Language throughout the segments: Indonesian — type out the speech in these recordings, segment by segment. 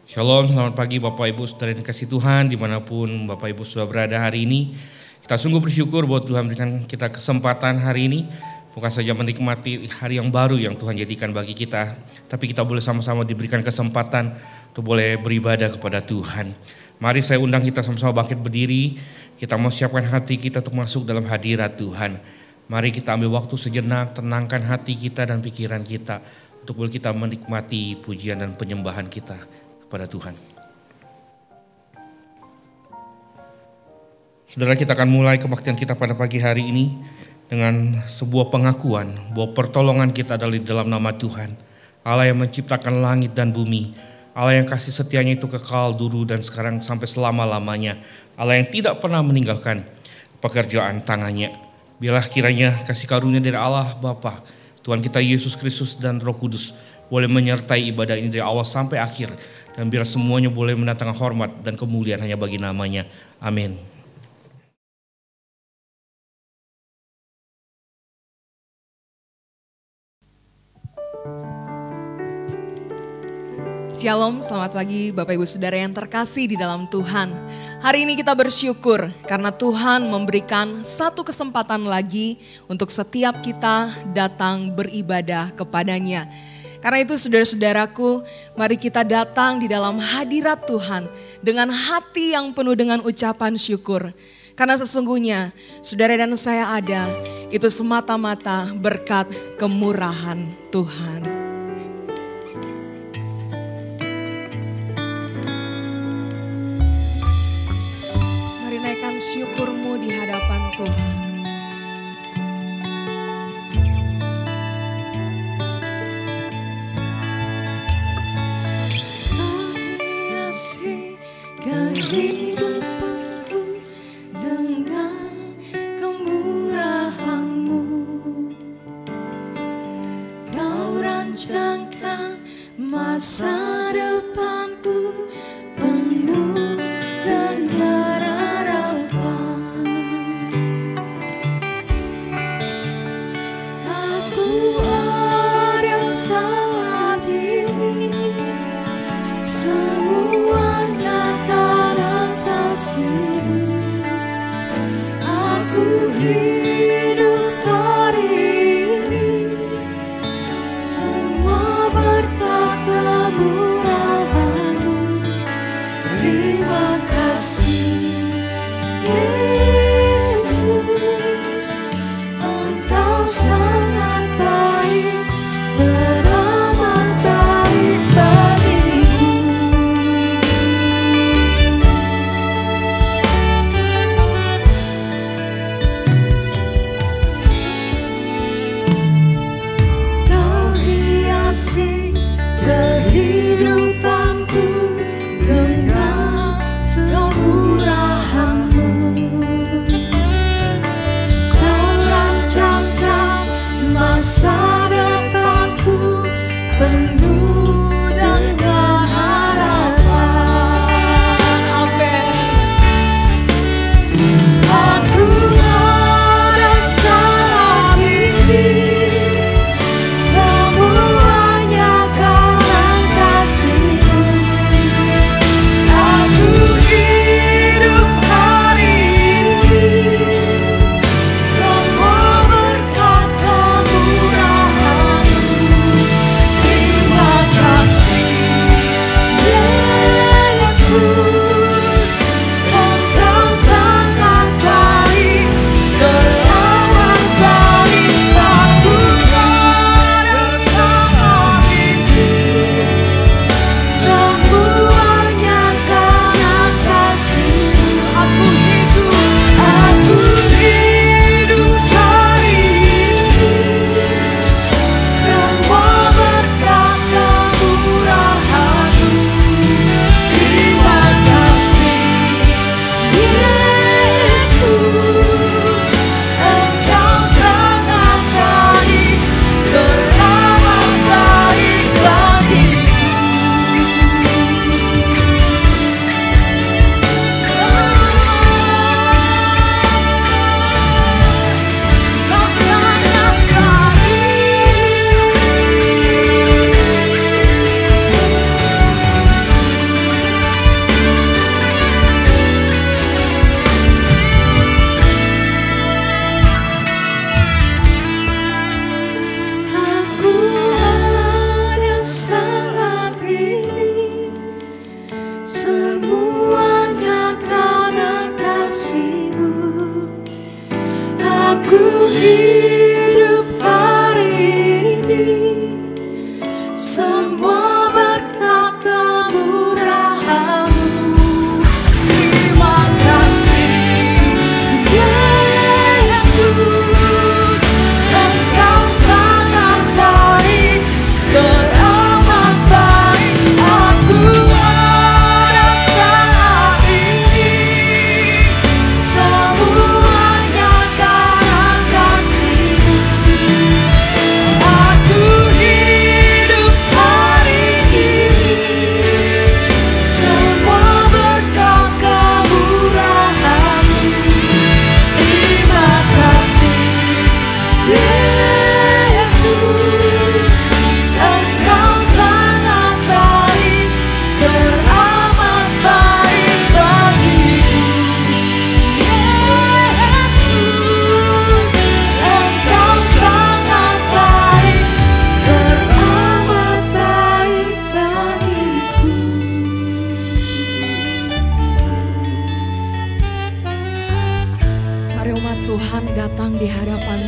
Shalom, selamat pagi Bapak Ibu Saudara yang dikasihi Tuhan dimanapun Bapak Ibu sudah berada hari ini. Kita sungguh bersyukur bahwa Tuhan berikan kita kesempatan hari ini. Bukan saja menikmati hari yang baru yang Tuhan jadikan bagi kita, tapi kita boleh sama-sama diberikan kesempatan untuk boleh beribadah kepada Tuhan. Mari saya undang kita sama-sama bangkit berdiri. Kita mau siapkan hati kita untuk masuk dalam hadirat Tuhan. Mari kita ambil waktu sejenak, tenangkan hati kita dan pikiran kita untuk boleh kita menikmati pujian dan penyembahan kita kepada Tuhan. Saudara, kita akan mulai kebaktian kita pada pagi hari ini dengan sebuah pengakuan bahwa pertolongan kita adalah di dalam nama Tuhan, Allah yang menciptakan langit dan bumi, Allah yang kasih setianya itu kekal dulu dan sekarang sampai selama-lamanya, Allah yang tidak pernah meninggalkan pekerjaan tangannya. Biarlah kiranya kasih karunia dari Allah Bapa, Tuhan kita Yesus Kristus dan Roh Kudus boleh menyertai ibadah ini dari awal sampai akhir, dan biar semuanya boleh mendatangkan hormat dan kemuliaan hanya bagi namanya. Amin. Shalom, selamat pagi Bapak Ibu Saudara yang terkasih di dalam Tuhan. Hari ini kita bersyukur karena Tuhan memberikan satu kesempatan lagi untuk setiap kita datang beribadah kepadanya. Karena itu saudara-saudaraku, mari kita datang di dalam hadirat Tuhan dengan hati yang penuh dengan ucapan syukur. Karena sesungguhnya saudara dan saya ada, itu semata-mata berkat kemurahan Tuhan. Syukurmu di hadapan Tuhan. Hiasi kehidupanku dengan kemurahan-Mu. Kau rancangkan masa depanku penuh dengan hidup hari ini, semua berkat kemurahan-Mu. Terima kasih Yesus, Engkau sangat baik, teramat baik bagiku.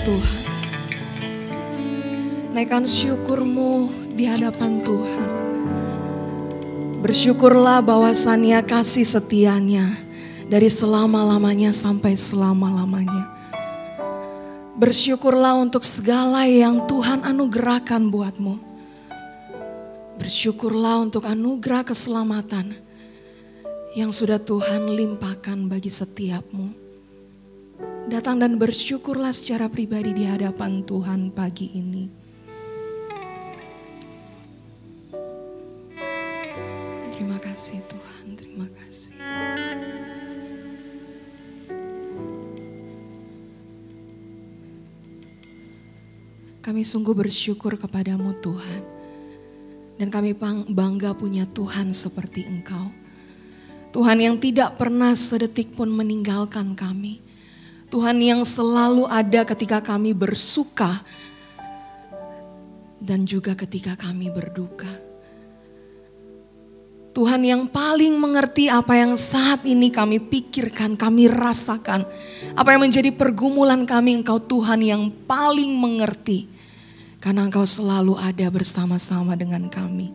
Tuhan. Naikkan syukurmu di hadapan Tuhan. Bersyukurlah bahwasannya kasih setianya dari selama-lamanya sampai selama-lamanya. Bersyukurlah untuk segala yang Tuhan anugerahkan buatmu. Bersyukurlah untuk anugerah keselamatan yang sudah Tuhan limpahkan bagi setiapmu. Datang dan bersyukurlah secara pribadi di hadapan Tuhan pagi ini. Terima kasih Tuhan, terima kasih. Kami sungguh bersyukur kepadamu Tuhan. Dan kami bangga punya Tuhan seperti Engkau. Tuhan yang tidak pernah sedetik pun meninggalkan kami. Tuhan yang selalu ada ketika kami bersuka dan juga ketika kami berduka. Tuhan yang paling mengerti apa yang saat ini kami pikirkan, kami rasakan. Apa yang menjadi pergumulan kami, Engkau Tuhan yang paling mengerti. Karena Engkau selalu ada bersama-sama dengan kami.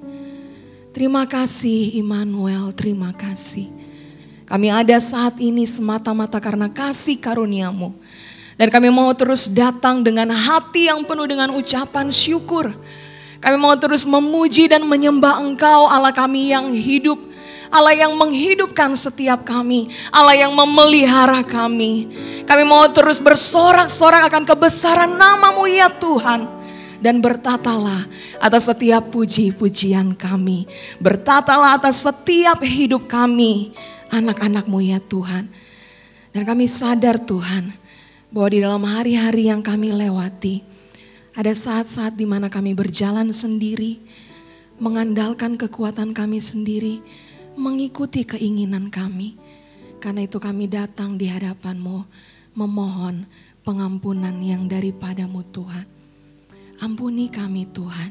Terima kasih Immanuel, terima kasih. Kami ada saat ini semata-mata karena kasih karunia-Mu. Dan kami mau terus datang dengan hati yang penuh dengan ucapan syukur. Kami mau terus memuji dan menyembah Engkau, Allah kami yang hidup. Allah yang menghidupkan setiap kami. Allah yang memelihara kami. Kami mau terus bersorak-sorak akan kebesaran nama-Mu ya Tuhan. Dan bertatalah atas setiap puji-pujian kami. Bertatalah atas setiap hidup kami, anak-anak-Mu ya Tuhan. Dan kami sadar Tuhan, bahwa di dalam hari-hari yang kami lewati, ada saat-saat di mana kami berjalan sendiri, mengandalkan kekuatan kami sendiri, mengikuti keinginan kami. Karena itu kami datang di hadapan-Mu, memohon pengampunan yang daripada-Mu Tuhan. Ampuni kami Tuhan,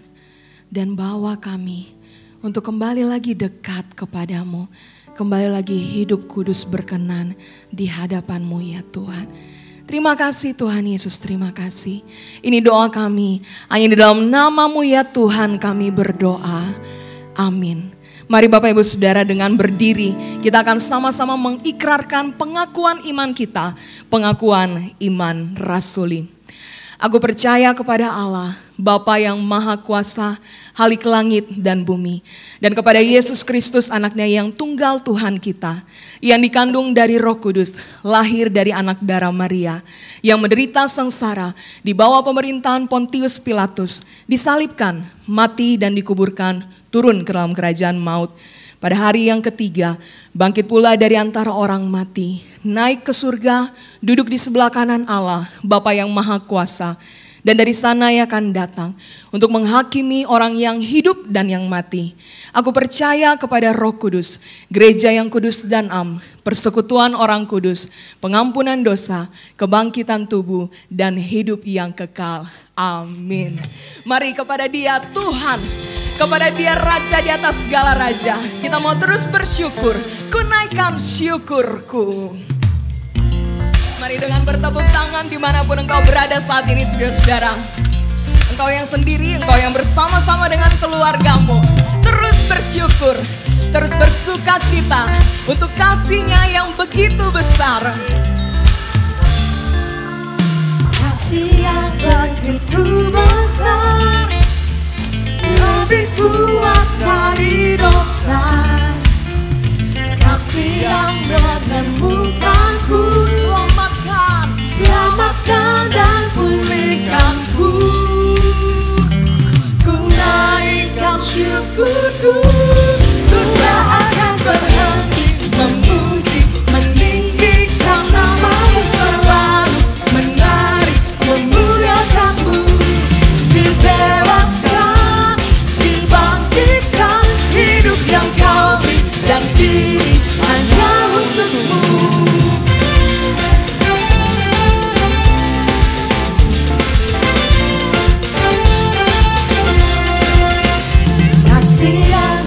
dan bawa kami untuk kembali lagi dekat kepadamu, kembali lagi hidup kudus berkenan di hadapan-Mu ya Tuhan. Terima kasih Tuhan Yesus, terima kasih. Ini doa kami, hanya di dalam nama-Mu ya Tuhan kami berdoa. Amin. Mari Bapak Ibu Saudara dengan berdiri, kita akan sama-sama mengikrarkan pengakuan iman kita, pengakuan iman rasuli. Aku percaya kepada Allah, Bapa yang Maha Kuasa, Halik langit dan bumi. Dan kepada Yesus Kristus anaknya yang tunggal Tuhan kita. Yang dikandung dari Roh Kudus, lahir dari anak darah Maria. Yang menderita sengsara, di bawah pemerintahan Pontius Pilatus. Disalibkan, mati dan dikuburkan, turun ke dalam kerajaan maut. Pada hari yang ketiga, bangkit pula dari antara orang mati, naik ke surga, duduk di sebelah kanan Allah, Bapa yang Maha Kuasa. Dan dari sana ia akan datang untuk menghakimi orang yang hidup dan yang mati. Aku percaya kepada Roh Kudus, gereja yang kudus dan am, persekutuan orang kudus, pengampunan dosa, kebangkitan tubuh, dan hidup yang kekal. Amin. Mari kepada Dia Tuhan, kepada Dia Raja di atas segala raja, kita mau terus bersyukur. Ku naikkan syukurku. Mari dengan bertepuk tangan dimanapun engkau berada saat ini saudara-saudara. Engkau yang sendiri, engkau yang bersama-sama dengan keluargamu. Terus bersyukur, terus bersuka cita untuk kasih-Nya yang begitu besar. Kasih yang begitu besar, lebih kuat dari dosa. Kasih yang menemukanku, selamatkan dan pulihkanku. Ku naikkan syukurku, ku tak akan berhenti memuji, meninggikan nama-Mu selalu, menari, memuliakan-Mu. Dibebaskan, dibangkitkan, hidup yang Kau beri, dan diri hanya untuk-Mu. Kasih yang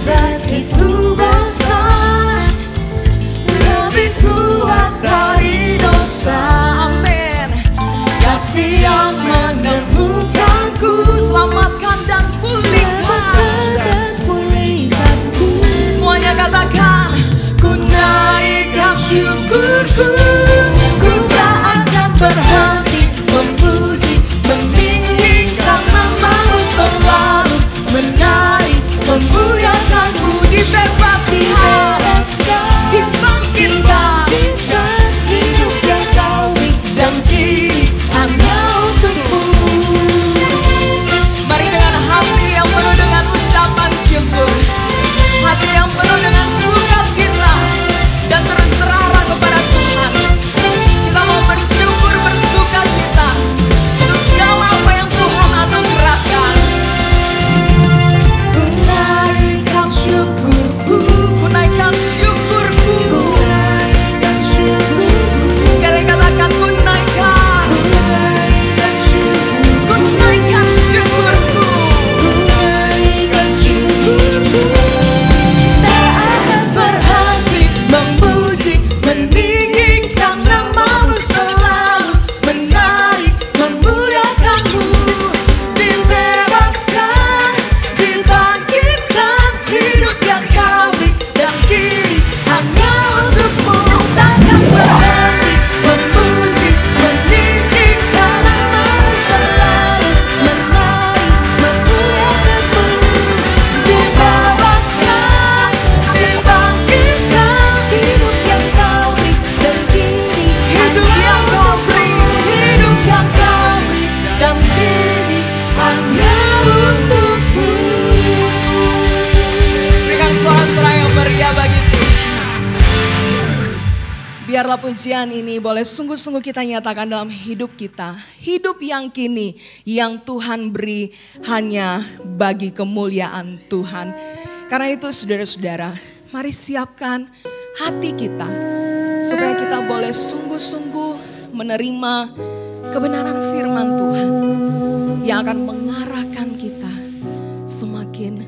dibebaskan, dibangkitkan, hidup yang kau beri dan kini hanya untukmu. Mari dengan hati yang penuh dengan ucapan syukur, hati yang penuh dengan sukacita, dan terus terarah kepada Tuhan. Kita mau bersyukur, bersukacita untuk segala apa yang Tuhan anugerahkan. Ku naikkan syukurku, Ku naikkan syukurku. ku naikkan syukurku, Sekali katakan ku naikkan, ku naikkan syukurku, ku naikkan syukurku. ku naikkan syukurku. Tak akan berhenti memuji, meninggikan namamu, selalu menari, memuliakanmu. Dibebaskan, dibangkitkan, hidup yang kau beri dan kini hanya untukmu. Takkan berhenti memuji, meninggikan namamu, selalu menari, memuliakanmu. Dibebaskan, dibangkitkan, hidup yang kau beri dan kini Hidup yang kau beri, hidup yang kau beri dan kini hanya untukmu. Berikan suara-suara yang meriah bagi Tuhan. Biarlah pujian ini boleh sungguh-sungguh kita nyatakan dalam hidup kita. Hidup yang kini yang Tuhan beri hanya bagi kemuliaan Tuhan. Karena itu saudara-saudara, mari siapkan hati kita supaya kita boleh sungguh-sungguh menerima kebenaran firman Tuhan yang akan mengarahkan kita semakin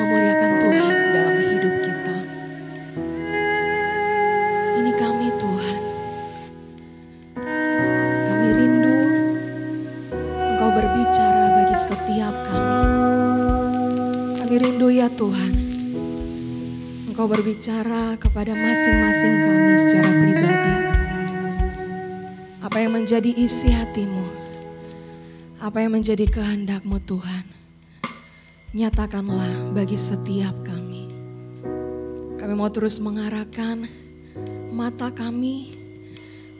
memuliakan Tuhan dalam hidup kita. Ini kami Tuhan, kami rindu Engkau berbicara bagi setiap kami. Kami rindu ya Tuhan, Engkau berbicara kepada masing-masing kami secara pribadi. Apa yang menjadi isi hatimu, apa yang menjadi kehendak-Mu Tuhan, nyatakanlah bagi setiap kami. Kami mau terus mengarahkan mata kami,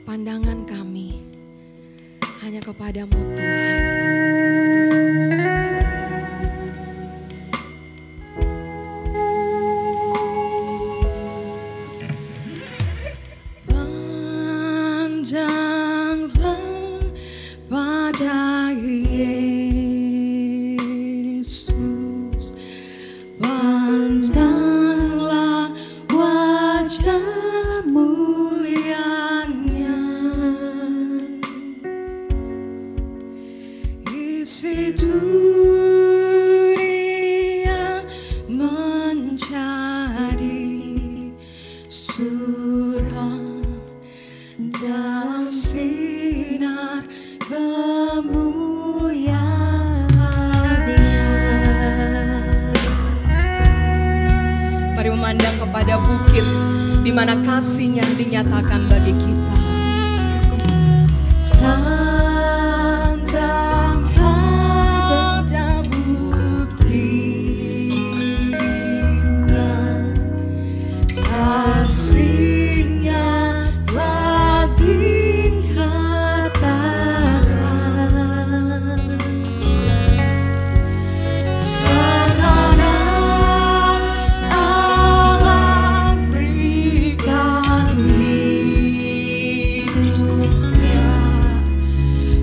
pandangan kami hanya kepadamu Tuhan. Pandanglah pada Yesus, pandanglah wajah mulianya, isi dunia menjadi suram dalam sinar kemuliaan-Nya. Mari memandang kepada bukit di mana kasih-Nya dinyatakan bagi kita. Pandang pada buktinya, kasih-Nya telah dinyatakan. Sang anak Allah berikan hidupnya,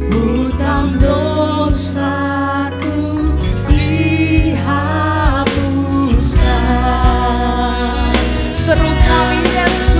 hutang dosaku dihapuskan. Seru kami Yesus.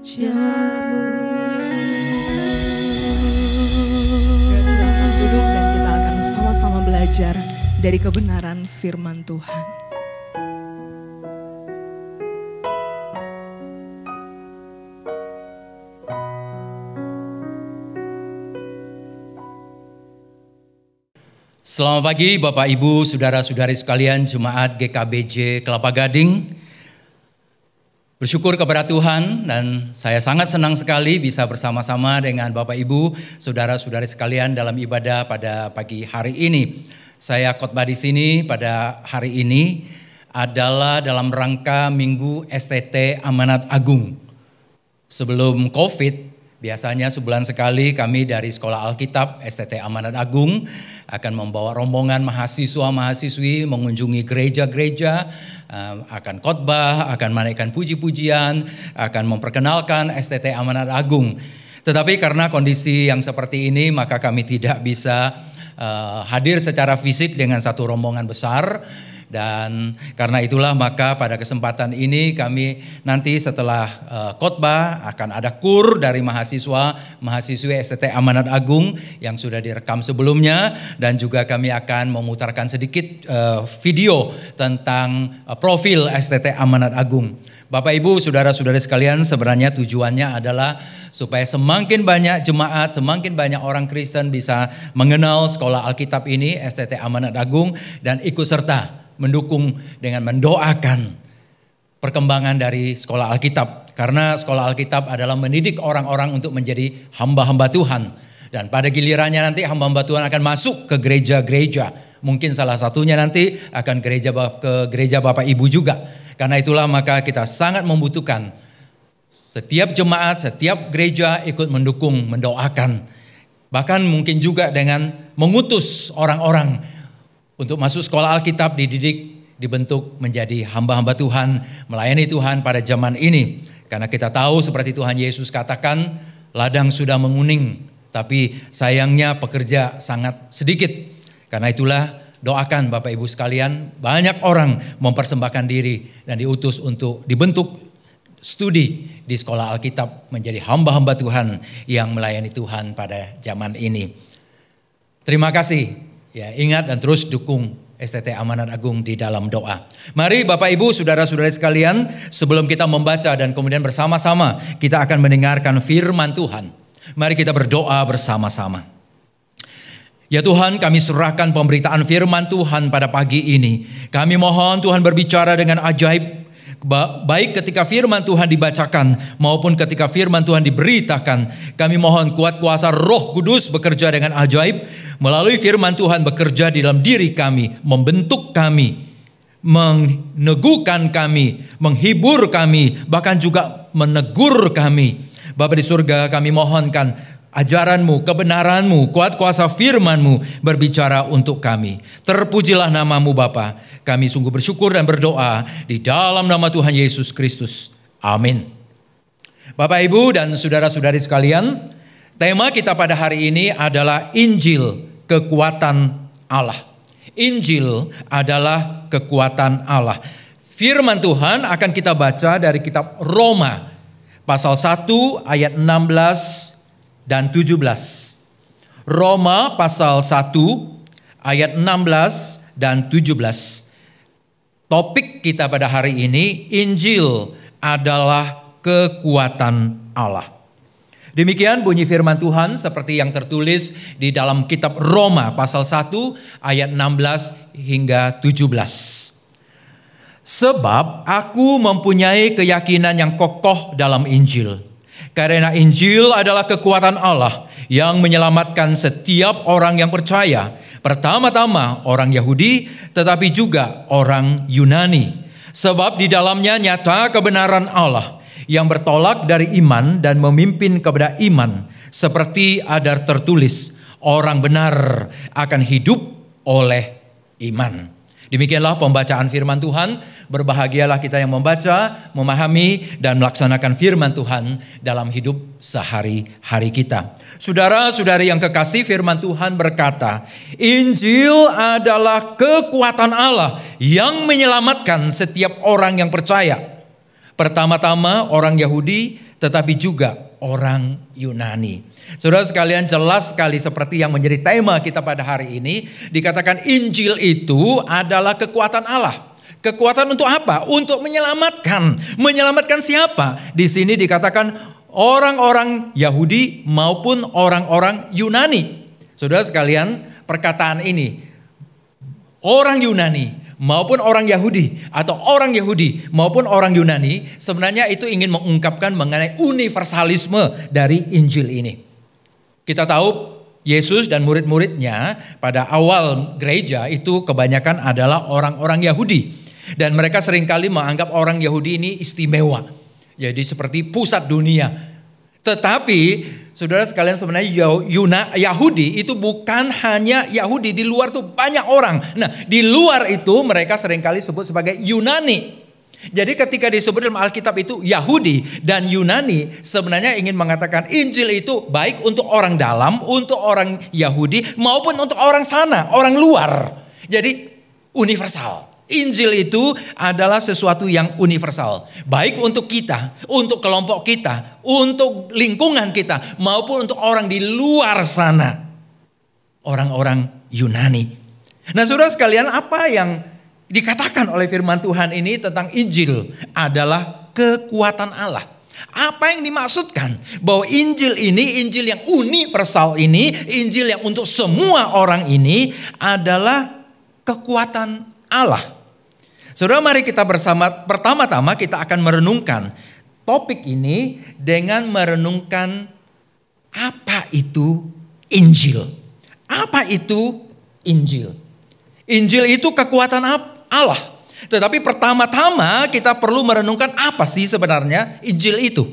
Silakan duduk dan kita akan sama-sama belajar dari kebenaran firman Tuhan. Selamat pagi Bapak Ibu, Saudara-saudari sekalian Jemaat GKBJ Kelapa Gading. Bersyukur kepada Tuhan dan saya sangat senang sekali bisa bersama-sama dengan Bapak Ibu, Saudara-saudari sekalian dalam ibadah pada pagi hari ini. Saya khotbah di sini pada hari ini adalah dalam rangka Minggu STT Amanat Agung. Sebelum COVID, biasanya sebulan sekali kami dari Sekolah Alkitab STT Amanat Agung akan membawa rombongan mahasiswa-mahasiswi mengunjungi gereja-gereja, akan khotbah, akan menaikkan puji-pujian, akan memperkenalkan STT Amanat Agung. Tetapi karena kondisi yang seperti ini maka kami tidak bisa hadir secara fisik dengan satu rombongan besar. Dan karena itulah maka pada kesempatan ini kami nanti setelah khotbah akan ada kur dari mahasiswi STT Amanat Agung yang sudah direkam sebelumnya, dan juga kami akan memutarkan sedikit video tentang profil STT Amanat Agung. Bapak Ibu, Saudara-saudari sekalian, sebenarnya tujuannya adalah supaya semakin banyak jemaat, semakin banyak orang Kristen bisa mengenal Sekolah Alkitab ini, STT Amanat Agung, dan ikut serta mendukung dengan mendoakan perkembangan dari Sekolah Alkitab. Karena Sekolah Alkitab adalah mendidik orang-orang untuk menjadi hamba-hamba Tuhan. Dan pada gilirannya nanti hamba-hamba Tuhan akan masuk ke gereja-gereja. Mungkin salah satunya nanti akan ke gereja Bapak Ibu juga. Karena itulah maka kita sangat membutuhkan setiap jemaat, setiap gereja ikut mendukung, mendoakan. Bahkan mungkin juga dengan mengutus orang-orang untuk masuk Sekolah Alkitab, dididik, dibentuk menjadi hamba-hamba Tuhan, melayani Tuhan pada zaman ini. Karena kita tahu seperti Tuhan Yesus katakan, ladang sudah menguning, tapi sayangnya pekerja sangat sedikit. Karena itulah doakan Bapak Ibu sekalian, banyak orang mempersembahkan diri dan diutus untuk dibentuk studi di Sekolah Alkitab menjadi hamba-hamba Tuhan yang melayani Tuhan pada zaman ini. Terima kasih. Ya, ingat dan terus dukung STT Amanat Agung di dalam doa. Mari Bapak Ibu, Saudara-saudari sekalian, sebelum kita membaca dan kemudian bersama-sama kita akan mendengarkan firman Tuhan. Mari kita berdoa bersama-sama. Ya Tuhan, kami serahkan pemberitaan firman Tuhan pada pagi ini. Kami mohon Tuhan berbicara dengan ajaib, baik ketika firman Tuhan dibacakan maupun ketika firman Tuhan diberitakan. Kami mohon kuat kuasa Roh Kudus bekerja dengan ajaib. Melalui firman Tuhan bekerja di dalam diri kami, membentuk kami, meneguhkan kami, menghibur kami, bahkan juga menegur kami. Bapa di surga, kami mohonkan ajaran-Mu, kebenaran-Mu, kuat kuasa firman-Mu berbicara untuk kami. Terpujilah nama-Mu Bapa. Kami sungguh bersyukur dan berdoa di dalam nama Tuhan Yesus Kristus. Amin. Bapak Ibu dan saudara-saudari sekalian, tema kita pada hari ini adalah Injil, kekuatan Allah. Injil adalah kekuatan Allah. Firman Tuhan akan kita baca dari kitab Roma, pasal 1 ayat 16 dan 17. Roma pasal 1 ayat 16 dan 17. Topik kita pada hari ini, Injil adalah kekuatan Allah. Demikian bunyi firman Tuhan seperti yang tertulis di dalam kitab Roma pasal 1 ayat 16 hingga 17. Sebab aku mempunyai keyakinan yang kokoh dalam Injil. Karena Injil adalah kekuatan Allah yang menyelamatkan setiap orang yang percaya. Pertama-tama orang Yahudi tetapi juga orang Yunani. Sebab di dalamnya nyata kebenaran Allah yang bertolak dari iman dan memimpin kepada iman. Seperti ada tertulis, orang benar akan hidup oleh iman. Demikianlah pembacaan firman Tuhan. Berbahagialah kita yang membaca, memahami, dan melaksanakan firman Tuhan dalam hidup sehari-hari kita. Saudara-saudari yang kekasih, firman Tuhan berkata, Injil adalah kekuatan Allah yang menyelamatkan setiap orang yang percaya. Pertama-tama orang Yahudi, tetapi juga orang Yunani. Saudara sekalian, jelas sekali seperti yang menjadi tema kita pada hari ini. Dikatakan Injil itu adalah kekuatan Allah. Kekuatan untuk apa? Untuk menyelamatkan. Menyelamatkan siapa? Di sini dikatakan orang-orang Yahudi maupun orang-orang Yunani. Saudara sekalian, perkataan ini, orang Yunani maupun orang Yahudi, atau orang Yahudi maupun orang Yunani, sebenarnya itu ingin mengungkapkan mengenai universalisme dari Injil ini. Kita tahu Yesus dan murid-muridnya pada awal gereja itu kebanyakan adalah orang-orang Yahudi. Dan mereka seringkali menganggap orang Yahudi ini istimewa. Jadi seperti pusat dunia. Tetapi saudara sekalian, sebenarnya Yahudi itu bukan hanya Yahudi. Di luar tuh banyak orang. Nah, di luar itu mereka seringkali sebut sebagai Yunani. Jadi ketika disebut dalam Alkitab itu Yahudi dan Yunani, sebenarnya ingin mengatakan Injil itu baik untuk orang dalam, untuk orang Yahudi maupun untuk orang sana, orang luar. Jadi universal. Injil itu adalah sesuatu yang universal. Baik untuk kita, untuk kelompok kita, untuk lingkungan kita, maupun untuk orang di luar sana. Orang-orang Yunani. Nah saudara sekalian, apa yang dikatakan oleh firman Tuhan ini tentang Injil adalah kekuatan Allah. Apa yang dimaksudkan? Bahwa Injil ini, Injil yang universal ini, Injil yang untuk semua orang ini adalah kekuatan Allah. Saudara, mari kita bersama, pertama-tama kita akan merenungkan topik ini dengan merenungkan apa itu Injil. Apa itu Injil? Injil itu kekuatan Allah. Tetapi pertama-tama kita perlu merenungkan apa sih sebenarnya Injil itu.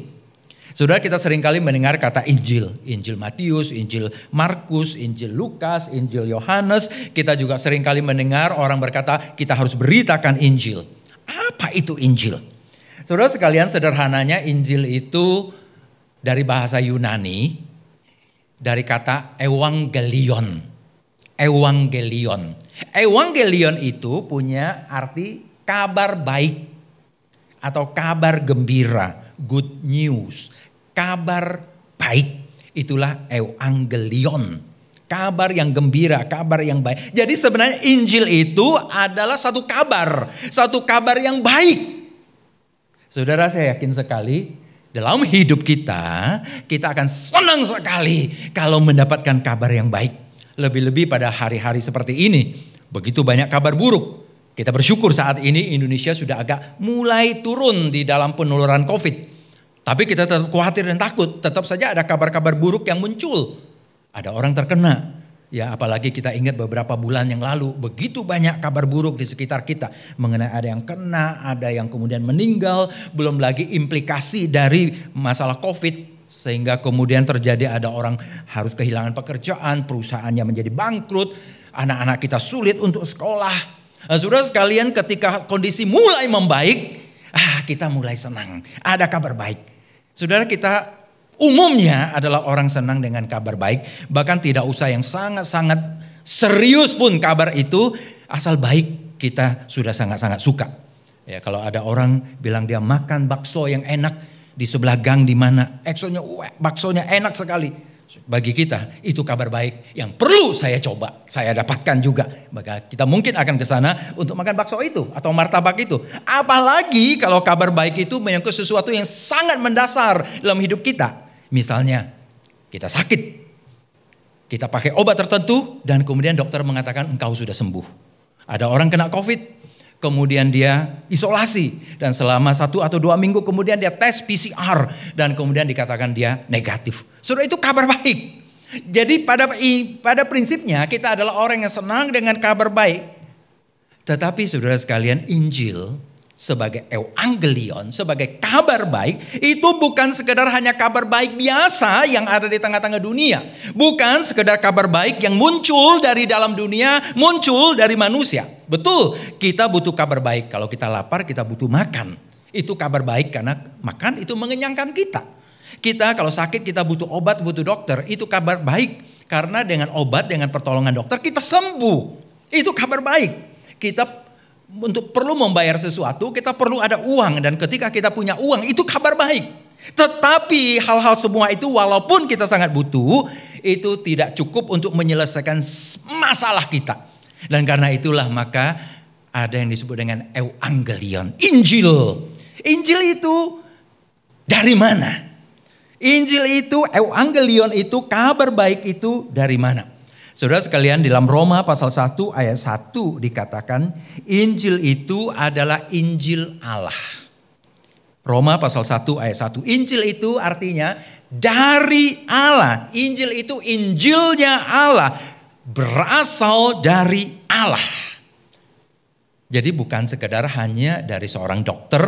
Saudara, kita seringkali mendengar kata Injil. Injil Matius, Injil Markus, Injil Lukas, Injil Yohanes. Kita juga seringkali mendengar orang berkata kita harus beritakan Injil. Apa itu Injil? Saudara sekalian, sederhananya Injil itu dari bahasa Yunani. Dari kata Evangelion. Evangelion. Evangelion itu punya arti kabar baik. Atau kabar gembira. Good news. Kabar baik, itulah evangelion. Kabar yang gembira, kabar yang baik. Jadi sebenarnya Injil itu adalah satu kabar yang baik. Saudara, saya yakin sekali dalam hidup kita akan senang sekali kalau mendapatkan kabar yang baik. Lebih-lebih pada hari-hari seperti ini, begitu banyak kabar buruk. Kita bersyukur saat ini Indonesia sudah agak mulai turun di dalam penularan COVID. Tapi kita tetap khawatir dan takut. Tetap saja ada kabar-kabar buruk yang muncul. Ada orang terkena. Ya, apalagi kita ingat beberapa bulan yang lalu. Begitu banyak kabar buruk di sekitar kita. Mengenai ada yang kena, ada yang kemudian meninggal. Belum lagi implikasi dari masalah COVID. Sehingga kemudian terjadi ada orang harus kehilangan pekerjaan. Perusahaannya menjadi bangkrut. Anak-anak kita sulit untuk sekolah. Nah, saudara sekalian, ketika kondisi mulai membaik. Kita mulai senang. Ada kabar baik. Saudara, kita umumnya adalah orang senang dengan kabar baik. Bahkan tidak usah yang sangat-sangat serius pun kabar itu. Asal baik, kita sudah sangat-sangat suka. Ya, kalau ada orang bilang dia makan bakso yang enak di sebelah gang di mana. Baksonya enak sekali. Bagi kita itu kabar baik yang perlu saya coba, saya dapatkan juga. Maka kita mungkin akan ke sana untuk makan bakso itu atau martabak itu. Apalagi kalau kabar baik itu menyangkut sesuatu yang sangat mendasar dalam hidup kita. Misalnya kita sakit, kita pakai obat tertentu dan kemudian dokter mengatakan engkau sudah sembuh. Ada orang kena COVID. Kemudian dia isolasi dan selama 1 atau 2 minggu kemudian dia tes PCR dan kemudian dikatakan dia negatif. Saudara, itu kabar baik. Jadi pada prinsipnya kita adalah orang yang senang dengan kabar baik. Tetapi saudara sekalian, Injil sebagai evangelion, sebagai kabar baik, itu bukan sekedar hanya kabar baik biasa yang ada di tengah-tengah dunia. Bukan sekedar kabar baik yang muncul dari dalam dunia, muncul dari manusia. Betul, kita butuh kabar baik. Kalau kita lapar, kita butuh makan. Itu kabar baik karena makan itu mengenyangkan kita. Kita kalau sakit, kita butuh obat, butuh dokter. Itu kabar baik. Karena dengan obat, dengan pertolongan dokter, kita sembuh. Itu kabar baik. Kita untuk perlu membayar sesuatu, kita perlu ada uang. Dan ketika kita punya uang, itu kabar baik. Tetapi hal-hal semua itu walaupun kita sangat butuh, itu tidak cukup untuk menyelesaikan masalah kita. Dan karena itulah maka ada yang disebut dengan Evangelion, Injil. Injil itu dari mana? Injil itu, Evangelion itu, kabar baik itu dari mana? Saudara sekalian, dalam Roma pasal 1 ayat 1 dikatakan Injil itu adalah Injil Allah. Roma pasal 1 ayat 1. Injil itu artinya dari Allah. Injil itu Injilnya Allah. Berasal dari Allah. Jadi bukan sekedar hanya dari seorang dokter,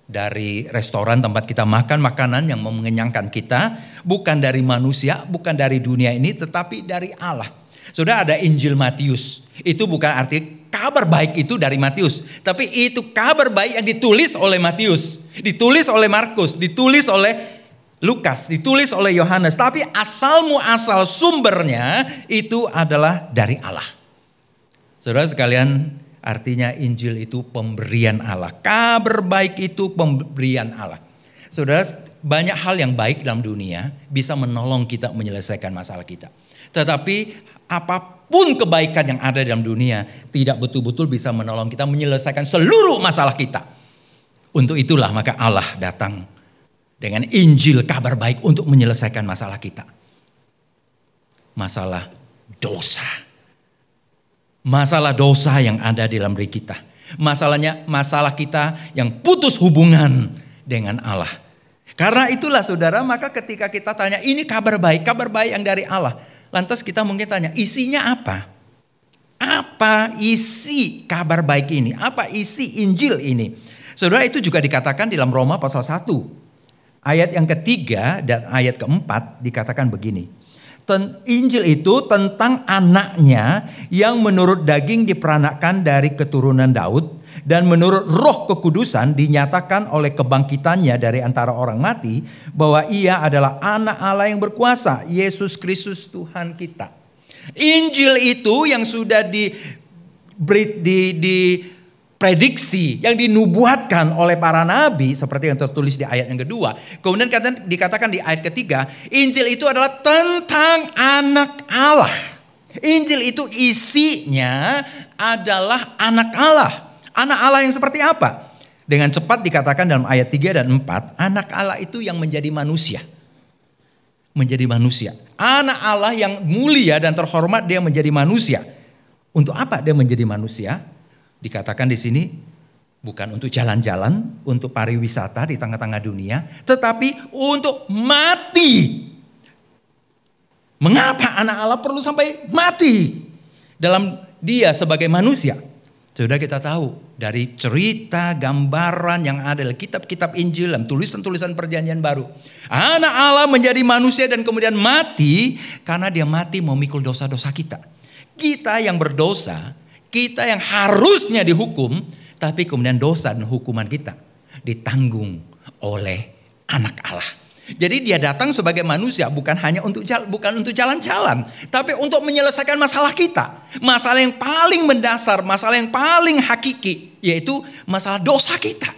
dari restoran tempat kita makan makanan yang mengenyangkan kita. Bukan dari manusia, bukan dari dunia ini, tetapi dari Allah. Sudah ada Injil Matius. Itu bukan arti kabar baik itu dari Matius. Tapi itu kabar baik yang ditulis oleh Matius. Ditulis oleh Markus, ditulis oleh Lukas, ditulis oleh Yohanes. Tapi asal muasal sumbernya itu adalah dari Allah. Saudara sekalian, artinya Injil itu pemberian Allah. Kabar baik itu pemberian Allah. Saudara, banyak hal yang baik dalam dunia bisa menolong kita menyelesaikan masalah kita. Tetapi apapun kebaikan yang ada dalam dunia tidak betul-betul bisa menolong kita menyelesaikan seluruh masalah kita. Untuk itulah maka Allah datang dengan Injil kabar baik untuk menyelesaikan masalah kita. Masalah dosa. Masalah dosa yang ada di dalam diri kita. Masalah kita yang putus hubungan dengan Allah. Karena itulah saudara, maka ketika kita tanya ini kabar baik yang dari Allah. Lantas kita mungkin tanya isinya apa? Apa isi kabar baik ini? Apa isi Injil ini? Saudara, itu juga dikatakan dalam Roma pasal 1. Ayat yang ketiga dan ayat keempat dikatakan begini. Injil itu tentang anaknya yang menurut daging diperanakkan dari keturunan Daud. Dan menurut roh kekudusan dinyatakan oleh kebangkitannya dari antara orang mati. Bahwa ia adalah anak Allah yang berkuasa. Yesus Kristus Tuhan kita. Injil itu yang sudah diprediksi, yang dinubuatkan oleh para nabi. Seperti yang tertulis di ayat yang kedua. Kemudian dikatakan di ayat ketiga. Injil itu adalah tentang anak Allah. Injil itu isinya adalah anak Allah. Anak Allah yang seperti apa? Dengan cepat dikatakan dalam ayat 3 dan 4. Anak Allah itu yang menjadi manusia. Menjadi manusia. Anak Allah yang mulia dan terhormat dia menjadi manusia. Untuk apa dia menjadi manusia? Dikatakan di sini bukan untuk jalan-jalan, untuk pariwisata di tengah-tengah dunia, tetapi untuk mati. Mengapa anak Allah perlu sampai mati dalam dia sebagai manusia? Sudah kita tahu dari cerita gambaran yang ada dalam kitab-kitab Injil, dalam tulisan-tulisan perjanjian baru. Anak Allah menjadi manusia dan kemudian mati karena dia mati memikul dosa-dosa kita. Kita yang berdosa, kita yang harusnya dihukum, tapi kemudian dosa dan hukuman kita ditanggung oleh anak Allah. Jadi dia datang sebagai manusia bukan hanya untuk jalan-jalan, tapi untuk menyelesaikan masalah kita. Masalah yang paling mendasar, masalah yang paling hakiki, yaitu masalah dosa kita.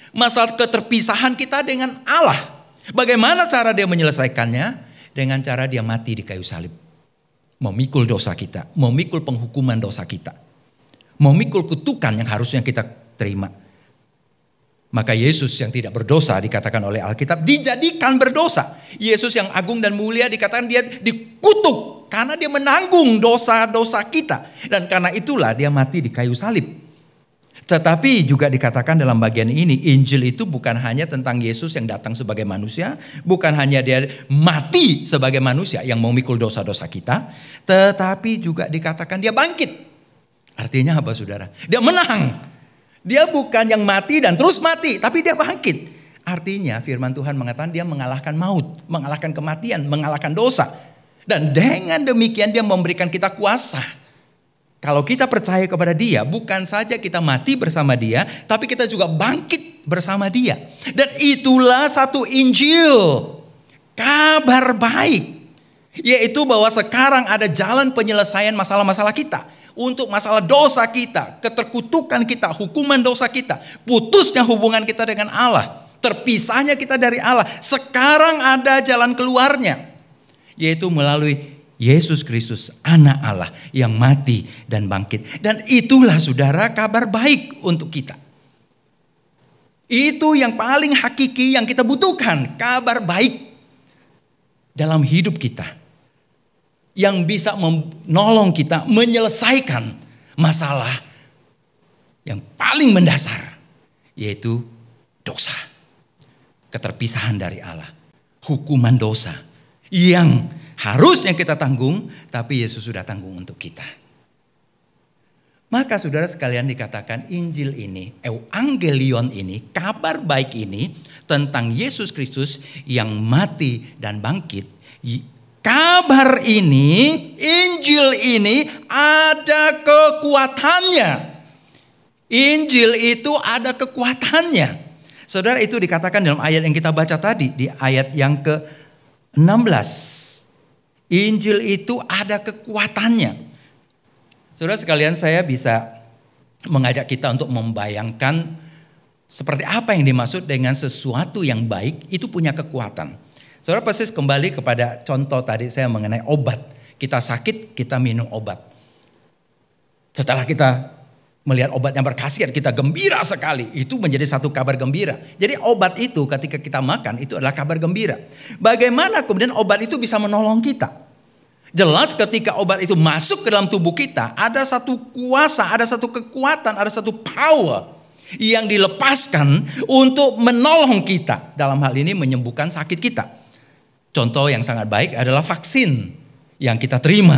Masalah keterpisahan kita dengan Allah. Bagaimana cara dia menyelesaikannya? Dengan cara dia mati di kayu salib. Memikul dosa kita, memikul penghukuman dosa kita. Memikul kutukan yang harusnya kita terima. Maka Yesus yang tidak berdosa dikatakan oleh Alkitab dijadikan berdosa. Yesus yang agung dan mulia dikatakan dia dikutuk karena dia menanggung dosa-dosa kita. Dan karena itulah dia mati di kayu salib. Tetapi juga dikatakan dalam bagian ini Injil itu bukan hanya tentang Yesus yang datang sebagai manusia. Bukan hanya dia mati sebagai manusia yang memikul dosa-dosa kita. Tetapi juga dikatakan dia bangkit. Artinya apa saudara? Dia menang. Dia bukan yang mati dan terus mati, tapi dia bangkit. Artinya firman Tuhan mengatakan dia mengalahkan maut, mengalahkan kematian, mengalahkan dosa. Dan dengan demikian dia memberikan kita kuasa. Kalau kita percaya kepada dia, bukan saja kita mati bersama dia, tapi kita juga bangkit bersama dia. Dan itulah satu Injil, kabar baik. Yaitu bahwa sekarang ada jalan penyelesaian masalah-masalah kita. Untuk masalah dosa kita, keterkutukan kita, hukuman dosa kita, putusnya hubungan kita dengan Allah. terpisahnya kita dari Allah. Sekarang ada jalan keluarnya, yaitu melalui Yesus Kristus, anak Allah yang mati dan bangkit. Dan itulah saudara kabar baik untuk kita. Itu yang paling hakiki yang kita butuhkan, kabar baik dalam hidup kita. Yang bisa menolong kita menyelesaikan masalah yang paling mendasar, yaitu dosa. Keterpisahan dari Allah. Hukuman dosa yang harusnya kita tanggung, tapi Yesus sudah tanggung untuk kita. Maka saudara sekalian dikatakan Injil ini, Evangelion ini, kabar baik ini tentang Yesus Kristus yang mati dan bangkit. Kabar ini, Injil ini ada kekuatannya. Injil itu ada kekuatannya. Saudara, itu dikatakan dalam ayat yang kita baca tadi, di ayat yang ke-16. Injil itu ada kekuatannya. Saudara sekalian, saya bisa mengajak kita untuk membayangkan seperti apa yang dimaksud dengan sesuatu yang baik itu punya kekuatan. Saudara persis kembali kepada contoh tadi saya mengenai obat. Kita sakit, kita minum obat. Setelah kita melihat obat yang berkhasiat, kita gembira sekali. Itu menjadi satu kabar gembira. Jadi obat itu ketika kita makan itu adalah kabar gembira. Bagaimana kemudian obat itu bisa menolong kita? Jelas ketika obat itu masuk ke dalam tubuh kita, ada satu kuasa, ada satu kekuatan, ada satu power yang dilepaskan untuk menolong kita. Dalam hal ini menyembuhkan sakit kita. Contoh yang sangat baik adalah vaksin yang kita terima.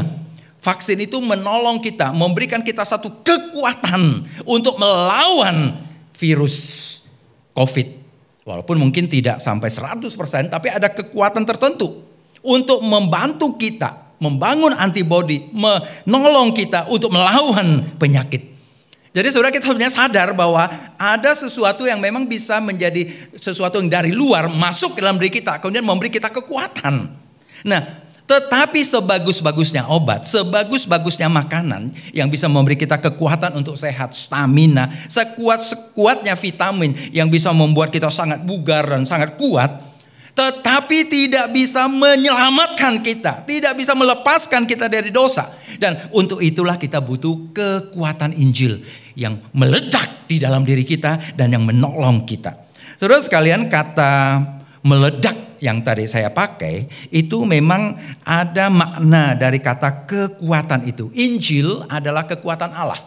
Vaksin itu menolong kita, memberikan kita satu kekuatan untuk melawan virus COVID. Walaupun mungkin tidak sampai 100%, tapi ada kekuatan tertentu untuk membantu kita membangun antibodi, menolong kita untuk melawan penyakit. Jadi saudara, kita sebenarnya sadar bahwa ada sesuatu yang memang bisa menjadi sesuatu yang dari luar masuk ke dalam diri kita, kemudian memberi kita kekuatan. Nah, tetapi sebagus-bagusnya obat, sebagus-bagusnya makanan yang bisa memberi kita kekuatan untuk sehat, stamina, sekuat-sekuatnya vitamin yang bisa membuat kita sangat bugar dan sangat kuat, tetapi tidak bisa menyelamatkan kita, tidak bisa melepaskan kita dari dosa. Dan untuk itulah kita butuh kekuatan Injil yang meledak di dalam diri kita dan yang menolong kita. Saudara sekalian, kata meledak yang tadi saya pakai itu memang ada makna dari kata kekuatan itu. Injil adalah kekuatan Allah.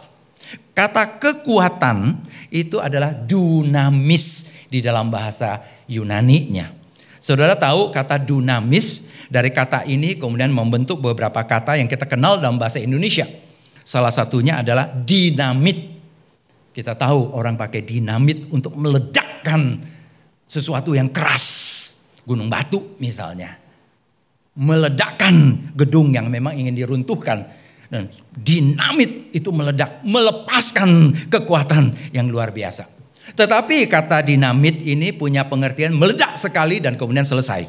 Kata kekuatan itu adalah dunamis di dalam bahasa Yunani-nya. Saudara tahu kata dunamis, dari kata ini kemudian membentuk beberapa kata yang kita kenal dalam bahasa Indonesia. Salah satunya adalah dinamit. Kita tahu orang pakai dinamit untuk meledakkan sesuatu yang keras. Gunung batu misalnya. Meledakkan gedung yang memang ingin diruntuhkan. Dan dinamit itu meledak, melepaskan kekuatan yang luar biasa. Tetapi kata dinamit ini punya pengertian meledak sekali dan kemudian selesai.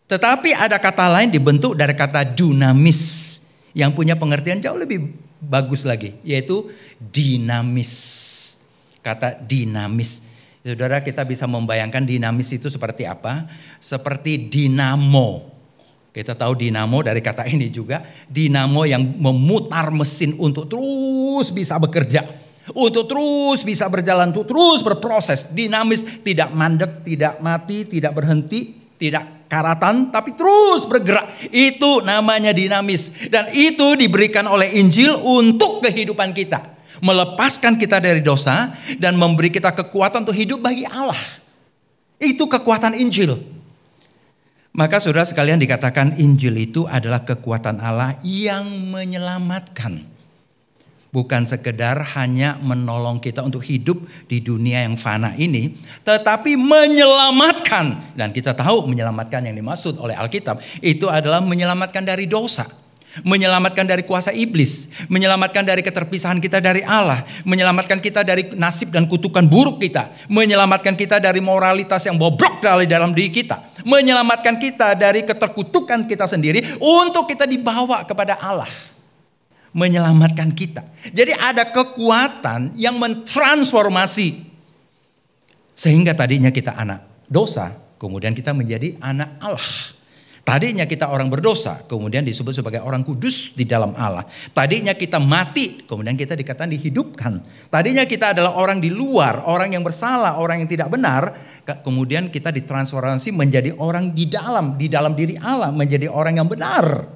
Tetapi ada kata lain dibentuk dari kata dunamis yang punya pengertian jauh lebih bagus lagi, yaitu dinamis. Kata dinamis. Saudara, kita bisa membayangkan dinamis itu seperti apa? Seperti dinamo. Kita tahu dinamo dari kata ini juga. Dinamo yang memutar mesin untuk terus bisa bekerja. Untuk terus bisa berjalan, untuk terus berproses. Dinamis, tidak mandek, tidak mati, tidak berhenti, tidak karatan, tapi terus bergerak. Itu namanya dinamis. Dan itu diberikan oleh Injil untuk kehidupan kita. Melepaskan kita dari dosa dan memberi kita kekuatan untuk hidup bagi Allah. Itu kekuatan Injil. Maka saudara sekalian, dikatakan Injil itu adalah kekuatan Allah yang menyelamatkan. Bukan sekedar hanya menolong kita untuk hidup di dunia yang fana ini, tetapi menyelamatkan. Dan kita tahu menyelamatkan yang dimaksud oleh Alkitab itu adalah menyelamatkan dari dosa, menyelamatkan dari kuasa iblis, menyelamatkan dari keterpisahan kita dari Allah, menyelamatkan kita dari nasib dan kutukan buruk kita, menyelamatkan kita dari moralitas yang bobrok dalam diri kita, menyelamatkan kita dari keterkutukan kita sendiri untuk kita dibawa kepada Allah. Menyelamatkan kita. Jadi ada kekuatan yang mentransformasi Sehingga tadinya kita anak dosa, kemudian kita menjadi anak Allah. Tadinya kita orang berdosa, kemudian disebut sebagai orang kudus di dalam Allah. Tadinya kita mati, kemudian kita dikatakan dihidupkan. Tadinya kita adalah orang di luar, orang yang bersalah, orang yang tidak benar. Kemudian kita ditransformasi menjadi orang di dalam diri Allah, menjadi orang yang benar.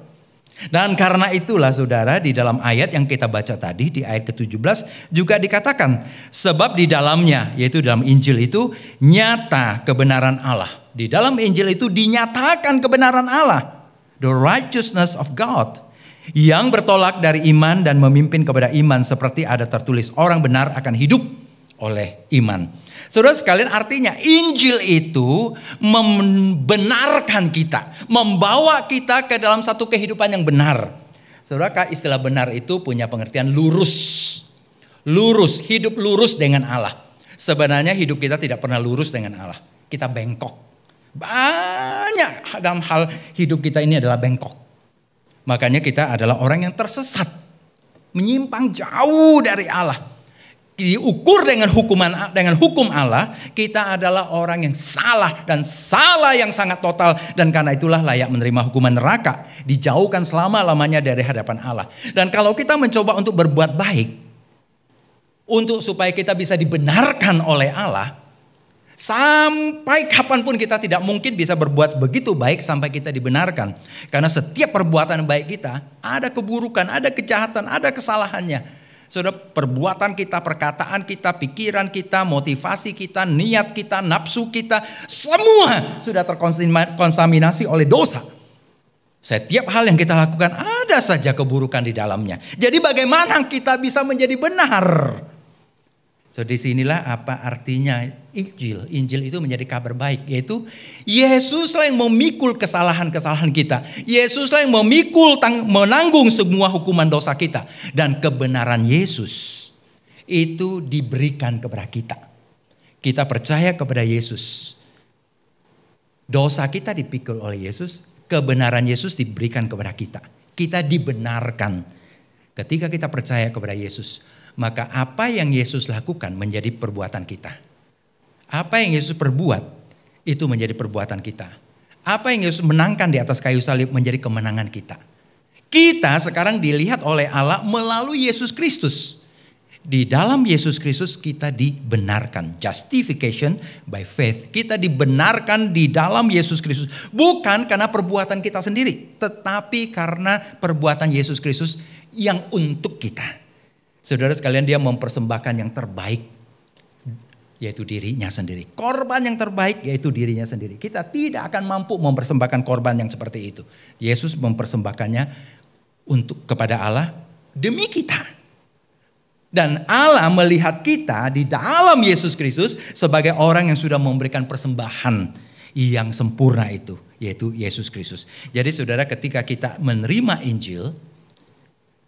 Dan karena itulah saudara, di dalam ayat yang kita baca tadi, di ayat ke-17 juga dikatakan, sebab di dalamnya, yaitu dalam Injil itu, nyata kebenaran Allah. Di dalam Injil itu dinyatakan kebenaran Allah, the righteousness of God, yang bertolak dari iman dan memimpin kepada iman, seperti ada tertulis, orang benar akan hidup oleh iman. Saudara sekalian, artinya Injil itu membenarkan kita, membawa kita ke dalam satu kehidupan yang benar. Saudara, istilah benar itu punya pengertian lurus. Lurus, hidup lurus dengan Allah. Sebenarnya hidup kita tidak pernah lurus dengan Allah. Kita bengkok. Banyak dalam hal hidup kita ini adalah bengkok. Makanya kita adalah orang yang tersesat, menyimpang jauh dari Allah. Diukur dengan hukum Allah, kita adalah orang yang salah dan salah yang sangat total, dan karena itulah layak menerima hukuman neraka, dijauhkan selama-lamanya dari hadapan Allah. Dan kalau kita mencoba untuk berbuat baik, untuk supaya kita bisa dibenarkan oleh Allah, sampai kapanpun kita tidak mungkin bisa berbuat begitu baik sampai kita dibenarkan. Karena setiap perbuatan baik kita ada keburukan, ada kejahatan, ada kesalahannya. Saudara, perbuatan kita, perkataan kita, pikiran kita, motivasi kita, niat kita, nafsu kita, semua sudah terkontaminasi oleh dosa. Setiap hal yang kita lakukan ada saja keburukan di dalamnya. Jadi bagaimana kita bisa menjadi benar? So disinilah apa artinya Injil. Injil itu menjadi kabar baik, yaitu Yesuslah yang memikul kesalahan-kesalahan kita. Yesuslah yang menanggung semua hukuman dosa kita. Dan kebenaran Yesus itu diberikan kepada kita. Kita percaya kepada Yesus. Dosa kita dipikul oleh Yesus, kebenaran Yesus diberikan kepada kita. Kita dibenarkan ketika kita percaya kepada Yesus. Maka apa yang Yesus lakukan menjadi perbuatan kita. Apa yang Yesus perbuat itu menjadi perbuatan kita. Apa yang Yesus menangkan di atas kayu salib menjadi kemenangan kita. Kita sekarang dilihat oleh Allah melalui Yesus Kristus. Di dalam Yesus Kristus kita dibenarkan. Justification by faith. Kita dibenarkan di dalam Yesus Kristus. Bukan karena perbuatan kita sendiri. Tetapi karena perbuatan Yesus Kristus yang untuk kita. Saudara sekalian, dia mempersembahkan yang terbaik, yaitu dirinya sendiri. Korban yang terbaik yaitu dirinya sendiri. Kita tidak akan mampu mempersembahkan korban yang seperti itu. Yesus mempersembahkannya kepada Allah demi kita. Dan Allah melihat kita di dalam Yesus Kristus sebagai orang yang sudah memberikan persembahan yang sempurna itu, yaitu Yesus Kristus. Jadi saudara, ketika kita menerima Injil,